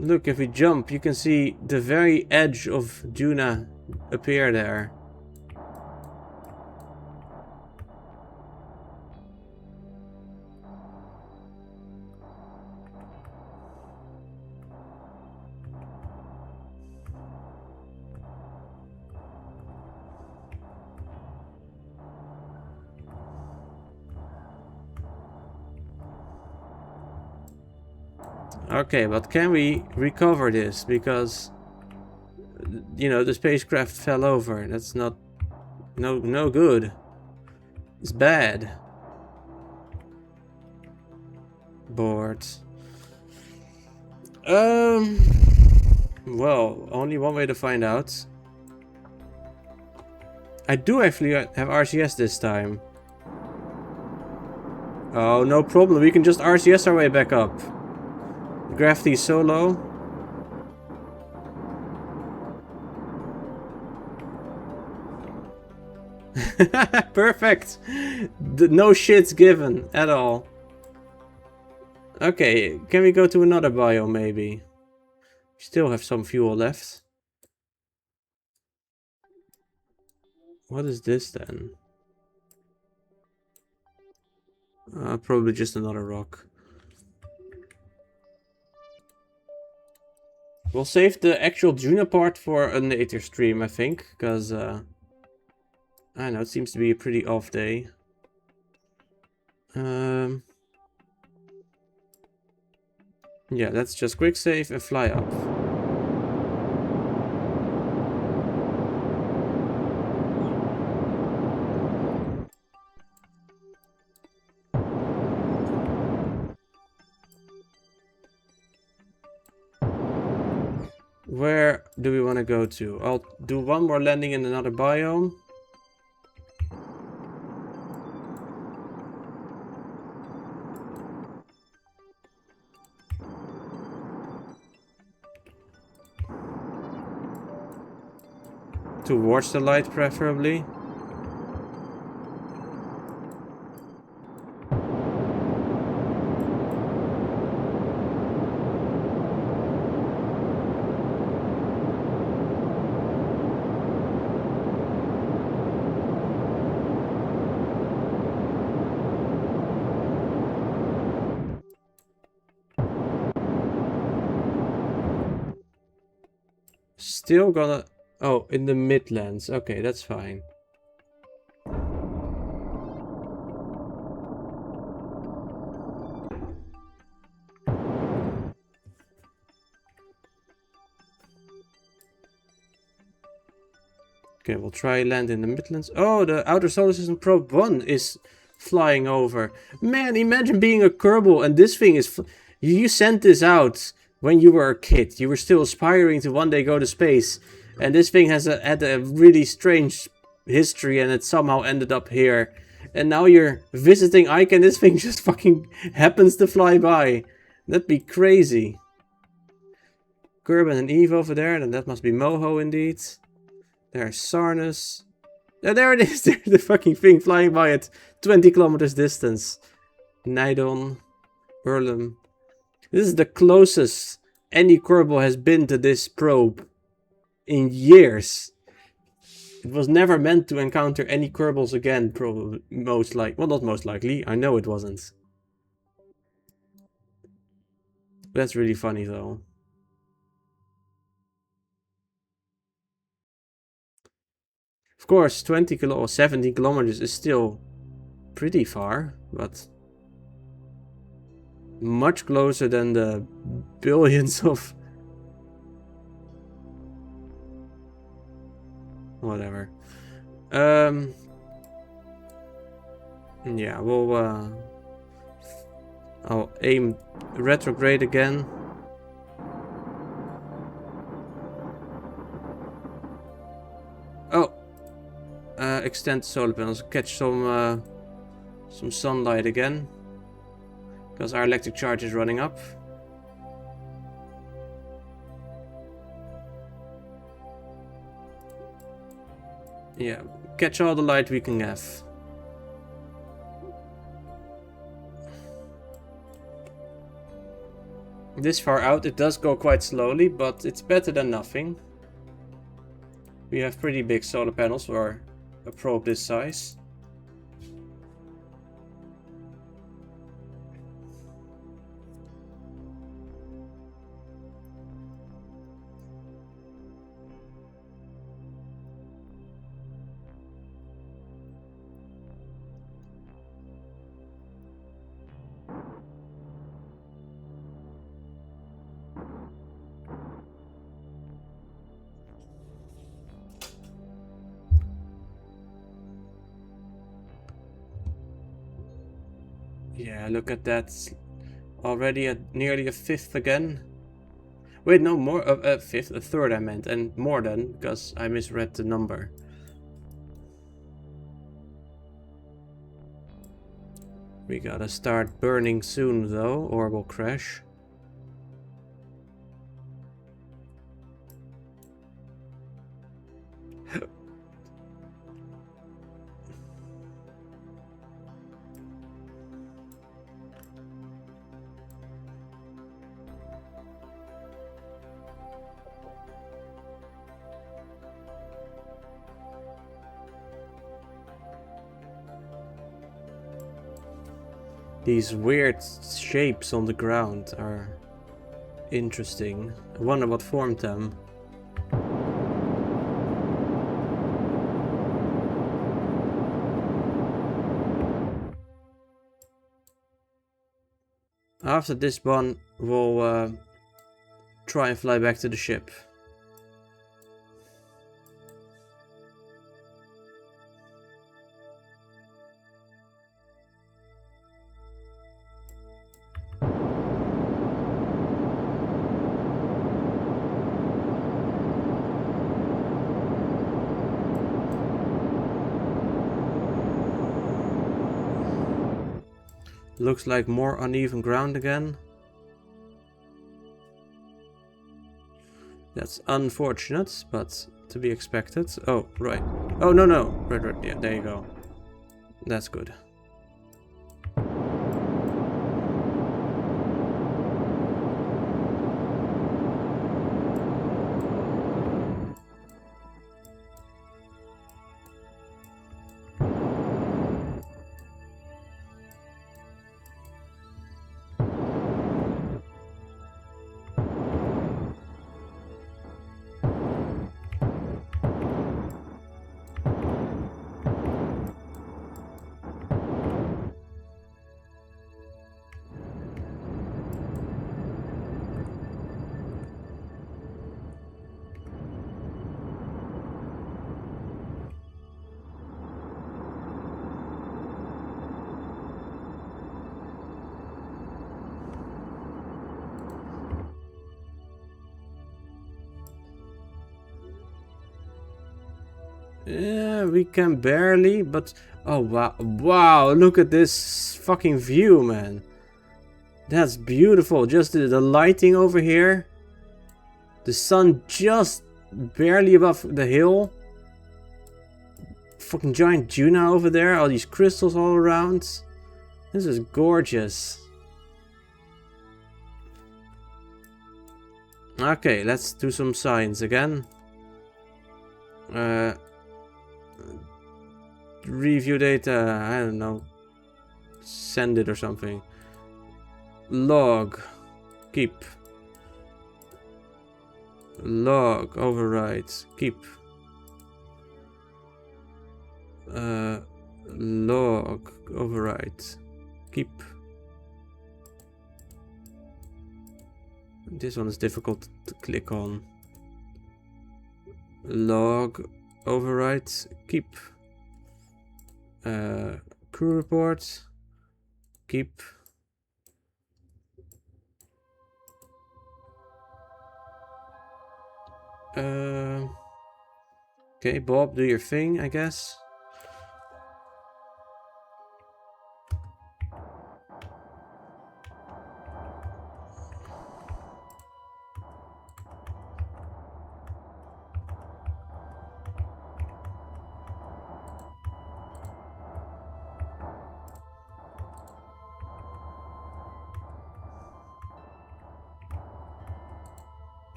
Look, if we jump, you can see the very edge of Juna appear there. Okay, but can we recover this? Because, you know, the spacecraft fell over. That's not... No good. It's bad. Bored. Well, only one way to find out. I do actually have RCS this time. Oh, no problem. We can just RCS our way back up. Gravity is so low. Perfect. No shits given at all. Okay, can we go to another biome maybe? We still have some fuel left. What is this then? Probably just another rock. We'll save the actual Juna part for a later stream, I think, because I don't know, it seems to be a pretty off day. Yeah, let's just quick save and fly up. Where do we want to go to? I'll do one more landing in another biome. Towards the light, preferably. Still gonna... Oh, in the Midlands. Okay, that's fine. Okay, we'll try land in the Midlands. Oh, the Outer Solar System Probe 1 is flying over. Man, imagine being a Kerbal and this thing is... You sent this out when you were a kid. You were still aspiring to one day go to space. And this thing has had a really strange history and it somehow ended up here. And now you're visiting Ike and this thing just fucking happens to fly by. That'd be crazy. Kerbin and Eve over there, and that must be Moho indeed. There's Sarnus. There it is. There's the fucking thing flying by at 20 kilometers distance. Nidon. Erlem. This is the closest any Kerbal has been to this probe in years. It was never meant to encounter any Kerbals again, probably. Most likely. Well, not most likely. I know it wasn't. That's really funny, though. Of course, 20 or 70 kilometers is still pretty far, but much closer than the billions of... Whatever. Yeah, we'll... I'll aim retrograde again. Oh! Extend solar panels, catch some sunlight again. Because our electric charge is running up. Yeah, catch all the light we can have. This far out it does go quite slowly, but it's better than nothing. We have pretty big solar panels for a probe this size. Yeah, look at that. Already at nearly a fifth again. Wait, no, more a fifth, a third I meant, and more than, because I misread the number. We gotta start burning soon though, or we'll crash. These weird shapes on the ground are interesting. I wonder what formed them. After this one, we'll try and fly back to the ship. Looks like more uneven ground again. That's unfortunate, but to be expected. Oh, right. Oh, no, no. Right. Yeah, there you go. That's good. Yeah, we can barely, but oh wow, wow, look at this fucking view, man. That's beautiful. Just the lighting over here. The sun just barely above the hill. Fucking giant tuna over there, all these crystals all around. This is gorgeous. Okay, let's do some science again. Review data, I don't know. Send it or something. Log. Keep. Log. Override. Keep. Log. Override. Keep. This one is difficult to click on. Log. Override. Keep. Crew report. Keep. Okay, Bob, do your thing, I guess.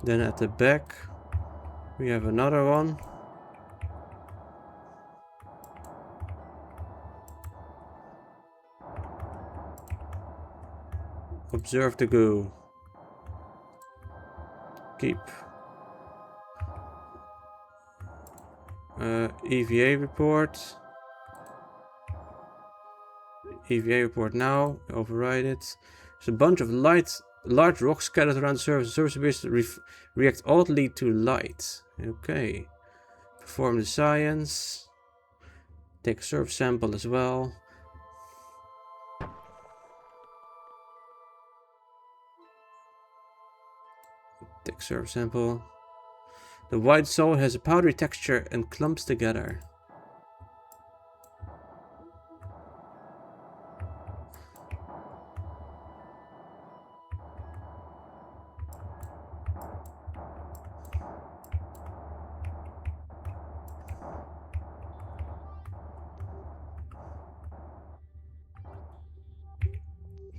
Then at the back, we have another one. Observe the goo. Keep. EVA report. EVA report now. Override it. There's a bunch of large rocks scattered around the surface. The surface appears to react oddly to light. Okay. Perform the science. Take a surface sample as well. Take surface sample. The white soil has a powdery texture and clumps together.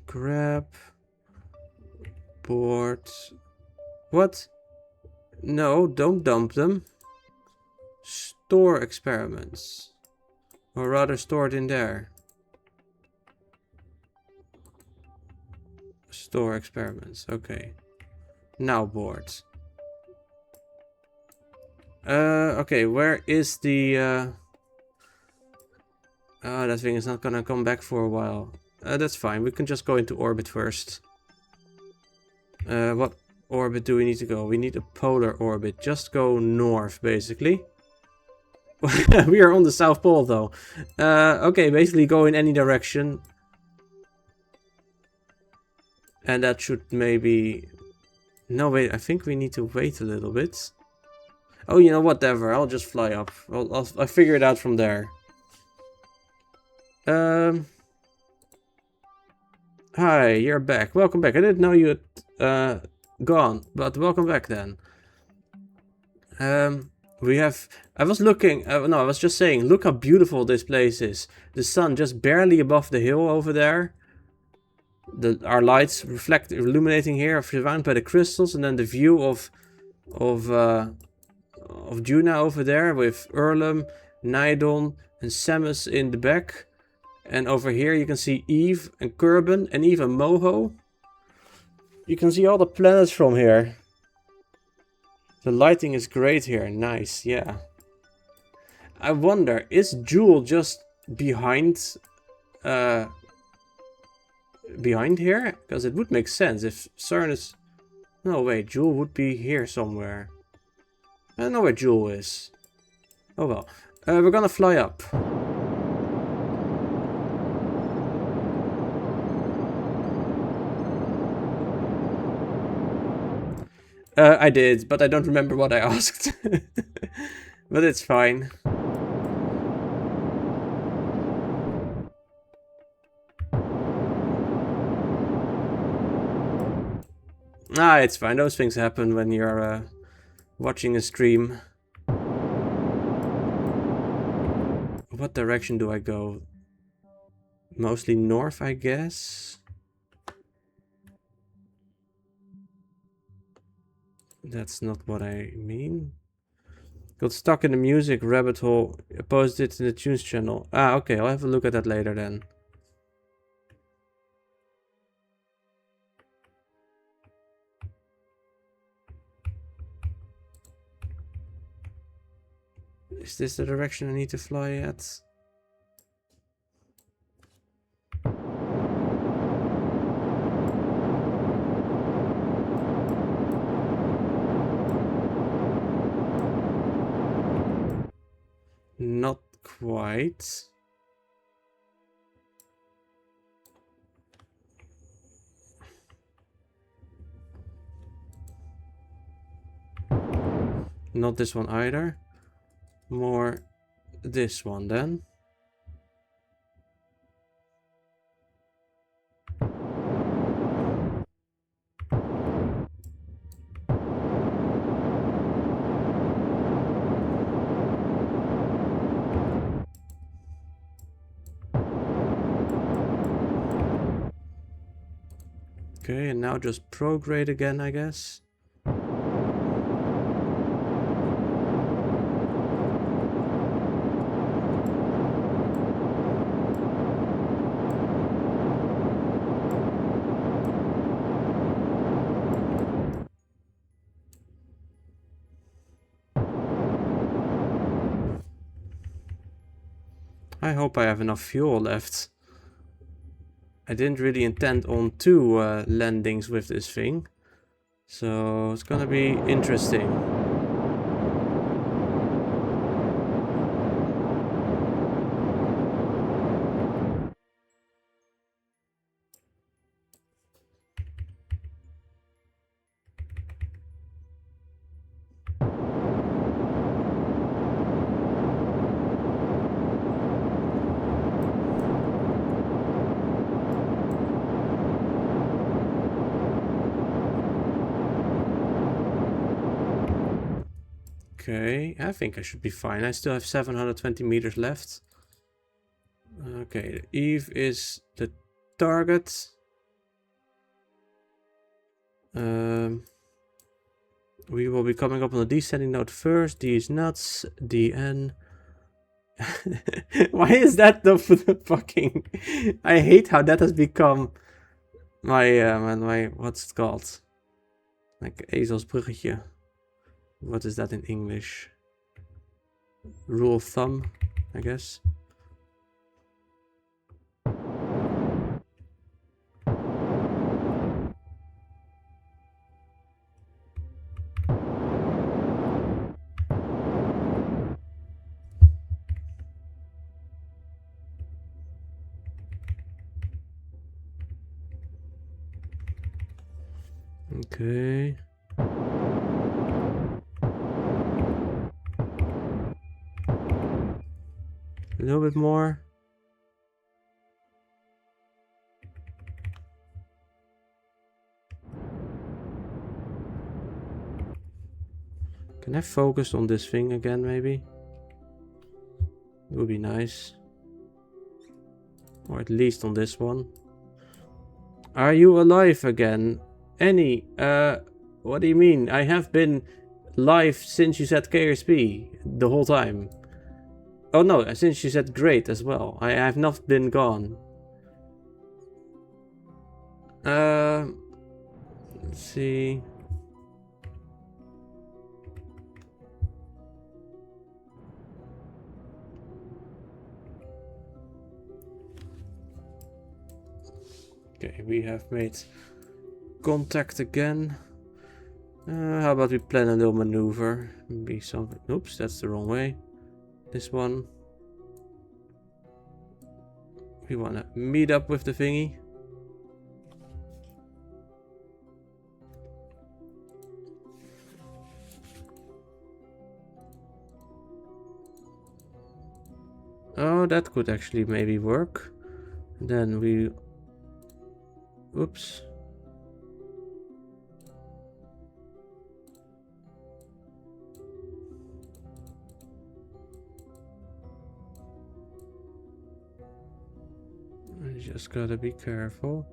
Grab. Board. What? No, don't dump them. Store experiments. Or rather stored in there. Store experiments, okay. Now boards. Okay, where is the... Oh, that thing is not gonna come back for a while. That's fine, we can just go into orbit first. What orbit do we need to go? We need a polar orbit. Just go north, basically. We are on the South Pole, though. Okay, basically go in any direction. And that should maybe... No, wait, I think we need to wait a little bit. Oh, you know, whatever. I'll just fly up. I'll figure it out from there. Hi, you're back. Welcome back. I didn't know you had gone, but welcome back then. We have... I was looking... no, I was just saying, look how beautiful this place is. The sun just barely above the hill over there. Our lights reflect, illuminating here, surrounded by the crystals, and then the view of Juna over there with Erlem, Nidon, and Samus in the back. And over here you can see Eve and Kerbin and even Moho. You can see all the planets from here. The lighting is great here. Nice, yeah. I wonder, is Jewel just behind here? Because it would make sense if CERN is... No, wait, Jewel would be here somewhere. I don't know where Jewel is. Oh well. We're gonna fly up. I did, but I don't remember what I asked. But it's fine. Ah, it's fine. Those things happen when you're watching a stream. What direction do I go? Mostly north, I guess. That's not what I mean. Got stuck in the music rabbit hole. I posted it in the tunes channel. Ah, okay. I'll have a look at that later then. Is this the direction I need to fly at? Not quite. Not this one either. More this one then. Okay, and now just prograde again, I guess. I hope I have enough fuel left. I didn't really intend on 2 landings with this thing. So it's gonna be interesting. Okay, I think I should be fine. I still have 720 meters left. Okay, Eve is the target. We will be coming up on the descending node first. D is nuts. DN. Why is that the fucking... I hate how that has become my what's it called? Like ezelsbruggetje. What is that in English? Rule of thumb, I guess. Okay. A little bit more. Can I focus on this thing again, maybe? It would be nice. Or at least on this one. Are you alive again? Annie, what do you mean? I have been live since you said KSP the whole time. Oh no, since you said great as well. I have not been gone. Let's see. Okay, we have made contact again. How about we plan a little maneuver? Maybe something. Oops, that's the wrong way. This one. We want to meet up with the thingy. Oh, that could actually maybe work. Then we... Oops. I just gotta be careful.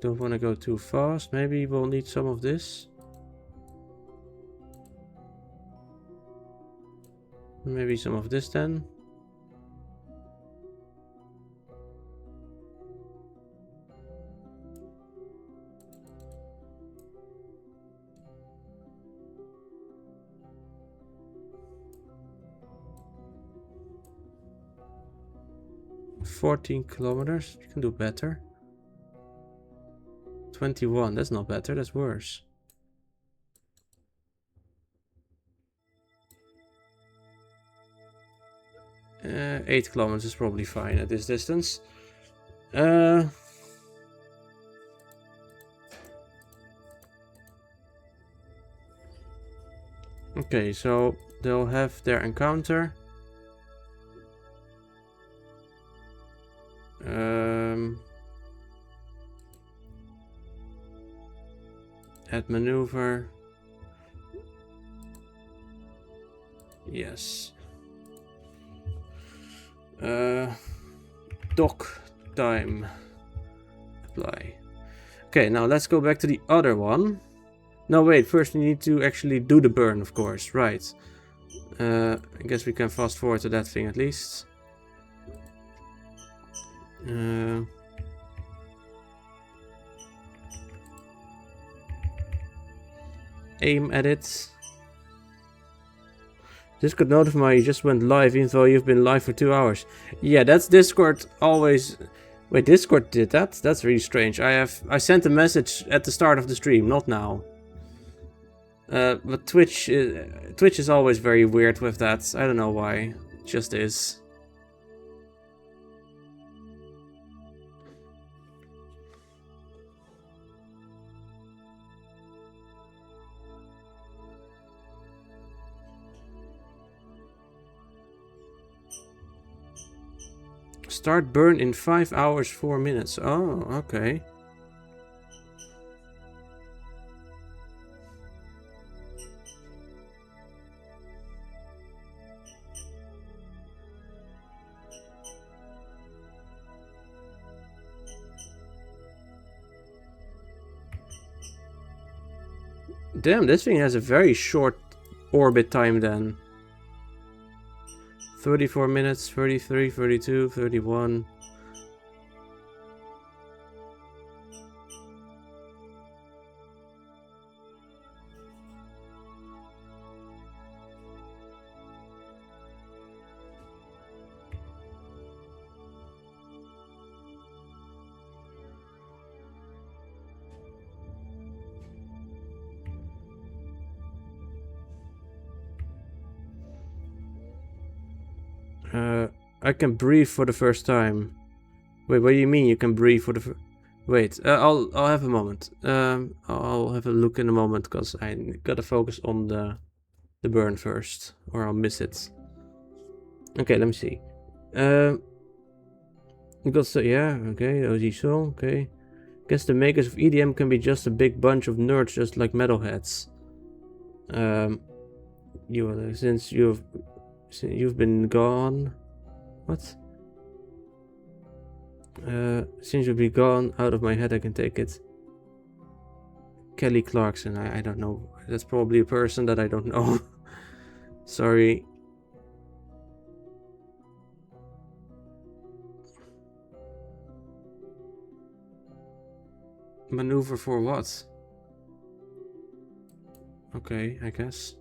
Don't want to go too fast. Maybe we'll need some of this. Maybe some of this then. $14 kilometers. You can do better. 21. That's not better. That's worse. Uh, 8 kilometers is probably fine at this distance. Okay, so they'll have their encounter. Add maneuver. Yes. Dock time. Apply. Okay, now let's go back to the other one. No, wait, first we need to actually do the burn, of course. Right. I guess we can fast forward to that thing at least. Aim at it. Discord notify you just went live even though you've been live for 2 hours. Yeah, that's Discord always... Wait, Discord did that? That's really strange. I sent a message at the start of the stream, not now. But Twitch is always very weird with that. I don't know why. It just is. Start burn in 5 hours 4 minutes. Oh, okay. Damn, this thing has a very short orbit time then. 34 minutes, 33, 32, 31. I can breathe for the first time. Wait, what do you mean you can breathe for the Wait, I'll have a moment. I'll have a look in a moment because I gotta focus on the burn first, or I'll miss it. Okay, let me see. Because yeah, okay, OG so okay. Guess the makers of EDM can be just a big bunch of nerds, just like metalheads. Since you've been gone. What? Since you'll be gone out of my head, I can take it. Kelly Clarkson, I don't know. That's probably a person that I don't know. Sorry. Maneuver for what? Okay, I guess.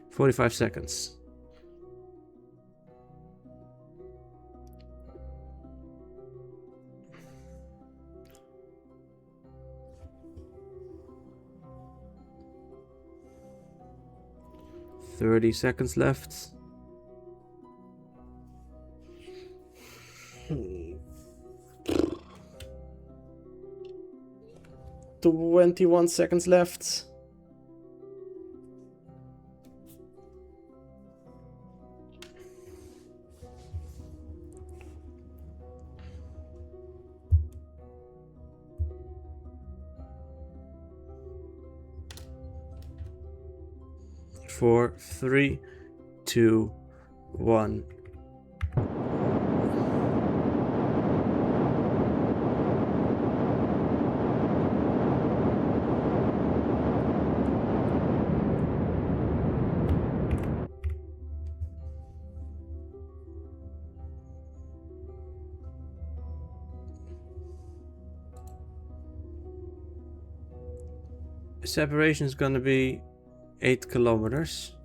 45 seconds. $30 seconds left. 21 seconds left. Four, 3, 2, 1. Separation is gonna be 8 kilometers.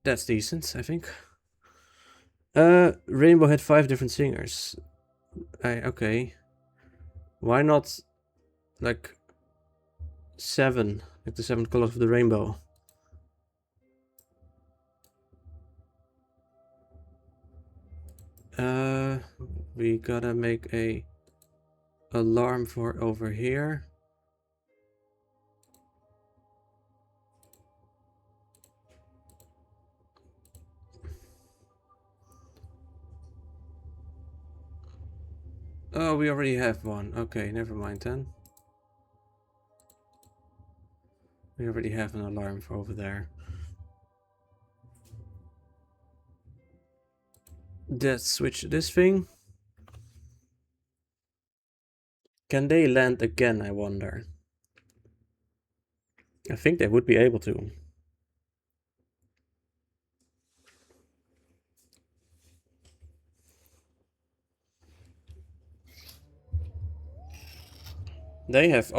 That's decent, I think. Rainbow had 5 different singers. Okay. Why not like 7? Like the 7 colors of the rainbow. We gotta make a alarm for over here. Oh, we already have one. Okay, never mind then. We already have an alarm for over there. Let's switch this thing. Can they land again, I wonder? I think they would be able to. They have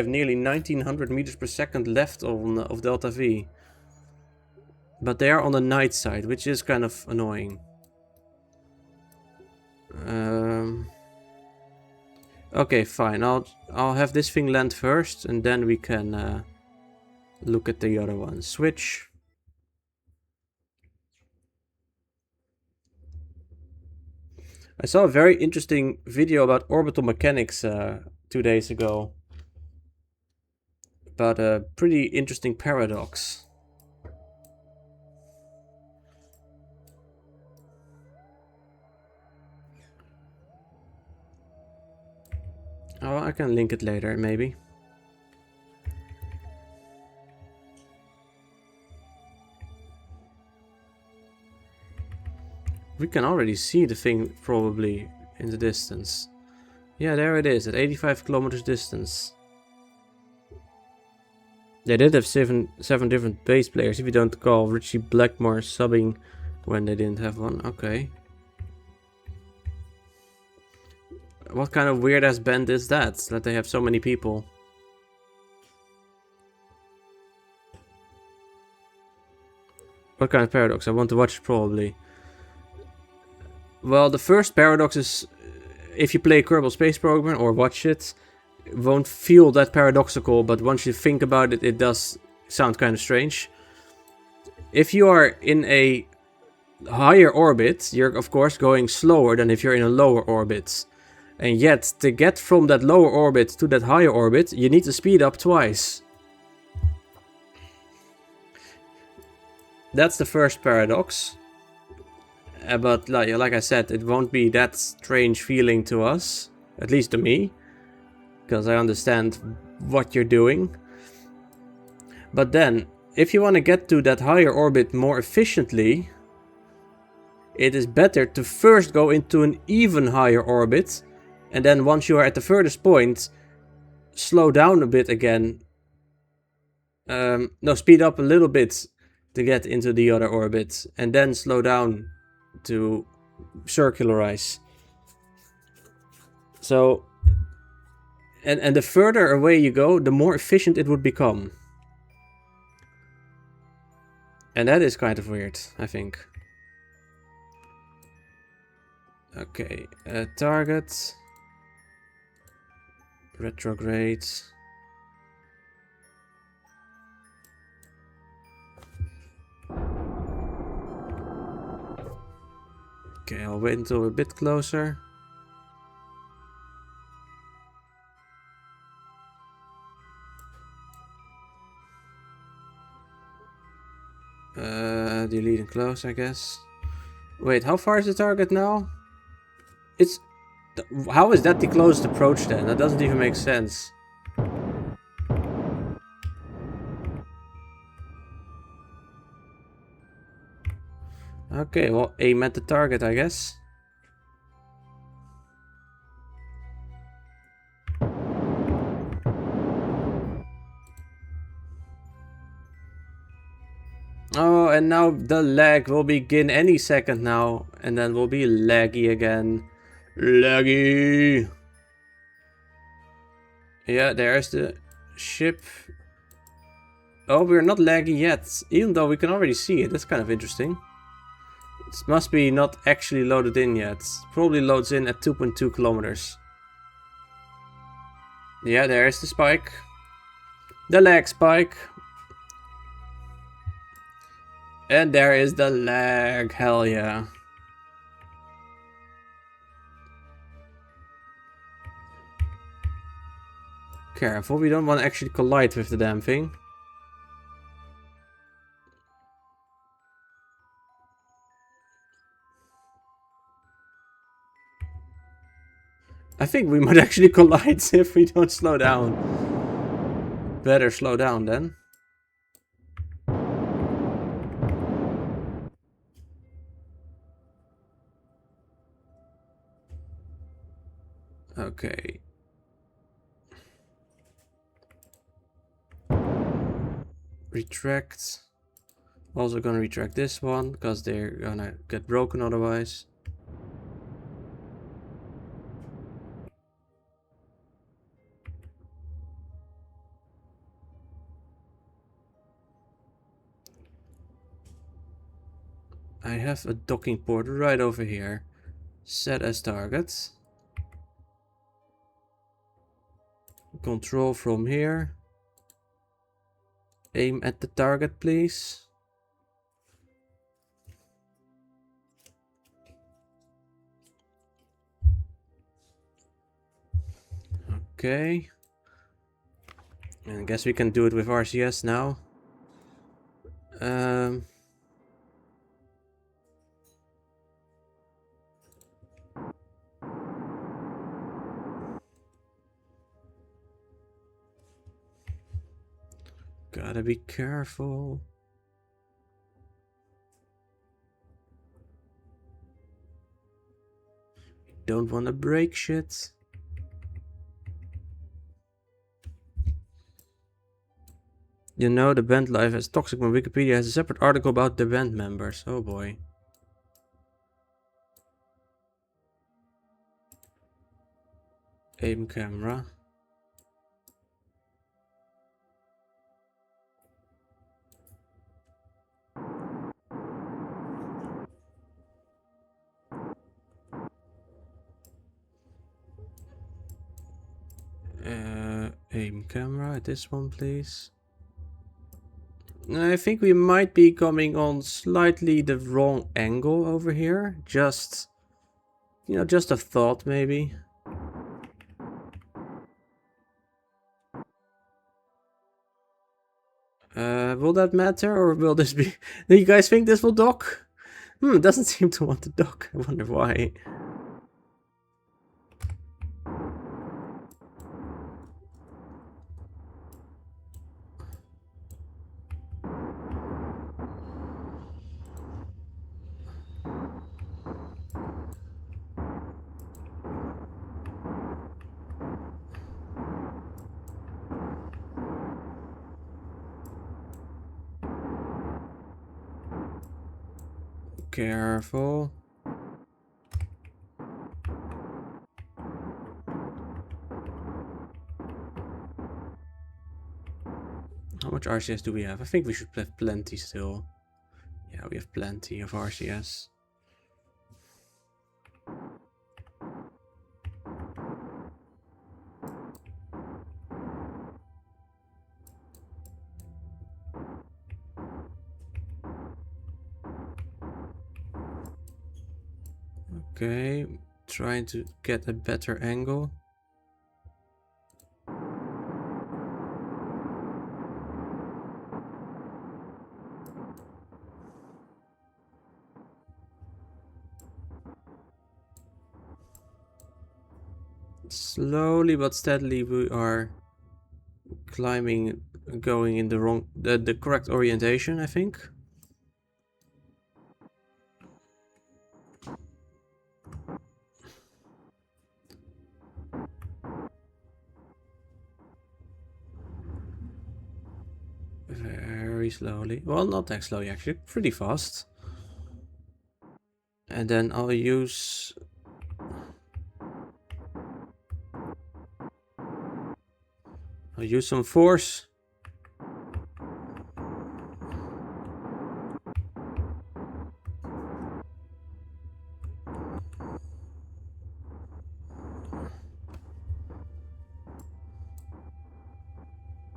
nearly 1900 meters per second left of Delta V. But they are on the night side, which is kind of annoying. Okay, fine. I'll have this thing land first, and then we can look at the other one. Switch. I saw a very interesting video about orbital mechanics 2 days ago. About a pretty interesting paradox. Oh, I can link it later, maybe. We can already see the thing probably in the distance. Yeah, there it is, at 85 kilometers distance. They did have seven different bass players, if you don't call Richie Blackmore subbing when they didn't have one. Okay. What kind of weird ass band is that they have so many people? What kind of paradox? I want to watch it probably. Well, the first paradox is if you play Kerbal Space Program or watch it, it won't feel that paradoxical, but once you think about it, it does sound kind of strange. If you are in a higher orbit, you're of course going slower than if you're in a lower orbit. And yet, to get from that lower orbit to that higher orbit, you need to speed up twice. That's the first paradox. But like I said, it won't be that strange feeling to us. At least to me. Because I understand what you're doing. But then, if you want to get to that higher orbit more efficiently, it is better to first go into an even higher orbit. And then once you are at the furthest point, slow down a bit again. No, speed up a little bit to get into the other orbit. And then slow down to circularize. So, and the further away you go, the more efficient it would become. And that is kind of weird, I think. Okay, target. Retrograde. Okay, I'll wait until we're a bit closer. Delete and close, I guess. Wait, how far is the target now? It's... How is that the closest approach then? That doesn't even make sense. Okay, well, aim at the target, I guess. Oh, and now the lag will begin any second now. And then we'll be laggy again. Laggy! Yeah, there's the ship. Oh, we're not laggy yet. Even though we can already see it. That's kind of interesting. It must be not actually loaded in yet. Probably loads in at 2.2 kilometers. Yeah, there's the spike. The lag spike. And there is the lag. Hell yeah. Careful, we don't want to actually collide with the damn thing. I think we might actually collide if we don't slow down. Better slow down then. Okay. Retract. Also gonna retract this one, because they're gonna get broken otherwise. I have a docking port right over here. Set as target. Control from here. Aim at the target, please. Okay. And I guess we can do it with RCS now. Gotta be careful. Don't wanna break shit. You know, the band life is toxic when Wikipedia has a separate article about the band members. Oh boy. Aim camera. Aim camera, this one please. I think we might be coming on slightly the wrong angle over here. Just, you know, just a thought maybe. Will that matter, or will this be... Do you guys think this will dock? It doesn't seem to want to dock. I wonder why. Careful. How much RCS do we have? I think we should have plenty still. Yeah, we have plenty of RCS. Okay, trying to get a better angle. Slowly but steadily we are climbing, going in the correct orientation, I think. Very slowly. Well, not that slowly actually, pretty fast. And then I'll use... some force.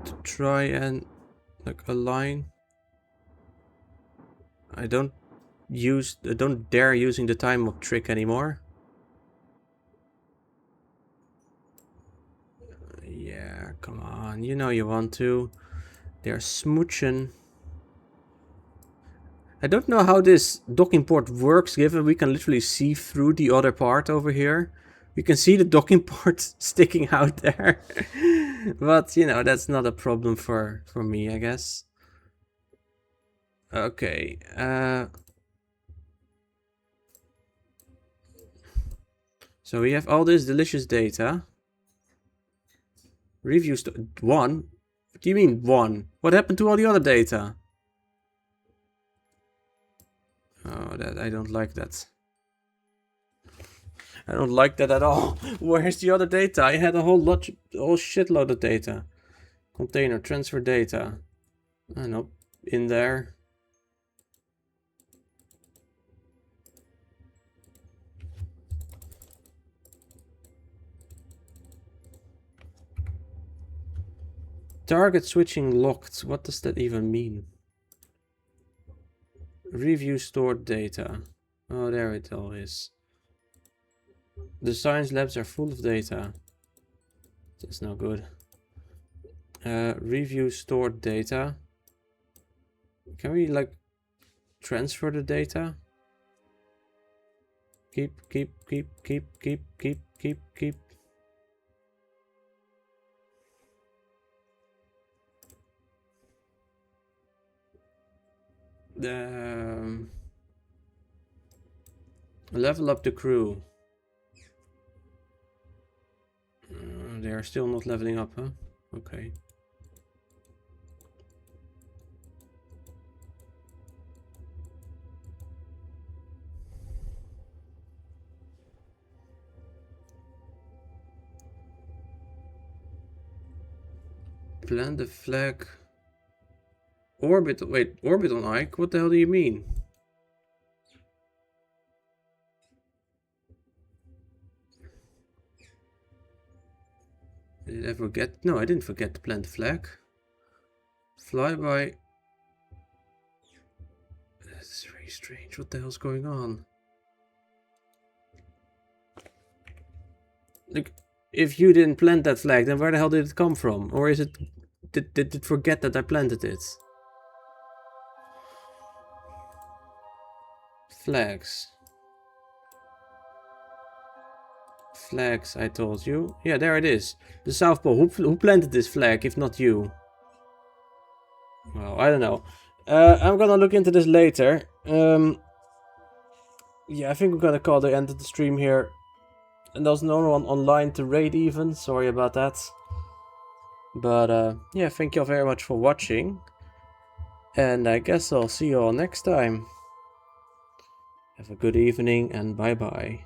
To try and like align. I don't dare using the time up trick anymore. Yeah, come on, you know you want to. They're smooching. I don't know how this docking port works, given we can literally see through the other part over here. You can see the docking port sticking out there. But, you know, that's not a problem for me, I guess. Okay, so we have all this delicious data. Reviews one? What do you mean one? What happened to all the other data? Oh, that I don't like that. I don't like that at all. Where's the other data? I had a whole shitload of data. Container, transfer data. Nope, in there. Target switching locked. What does that even mean? Review stored data. Oh, there it all is. The science labs are full of data. That's no good. Review stored data. Can we like transfer the data? Keep. Level up the crew. They are still not leveling up, huh? Okay. Plant the flag. Orbit, wait, orbit on Ike? What the hell do you mean? Did I forget? No, I didn't forget to plant the flag. Flyby. That's very strange. What the hell's going on? Like, if you didn't plant that flag, then where the hell did it come from? Or is it... Did it forget that I planted it? Flags. Flags, I told you. Yeah, there it is. The South Pole. Who planted this flag, if not you? Well, I don't know. I'm gonna look into this later. Yeah, I think we're gonna call the end of the stream here. And there's no one online to raid even. Sorry about that. But yeah, thank you all very much for watching. And I guess I'll see you all next time. Have a good evening and bye bye.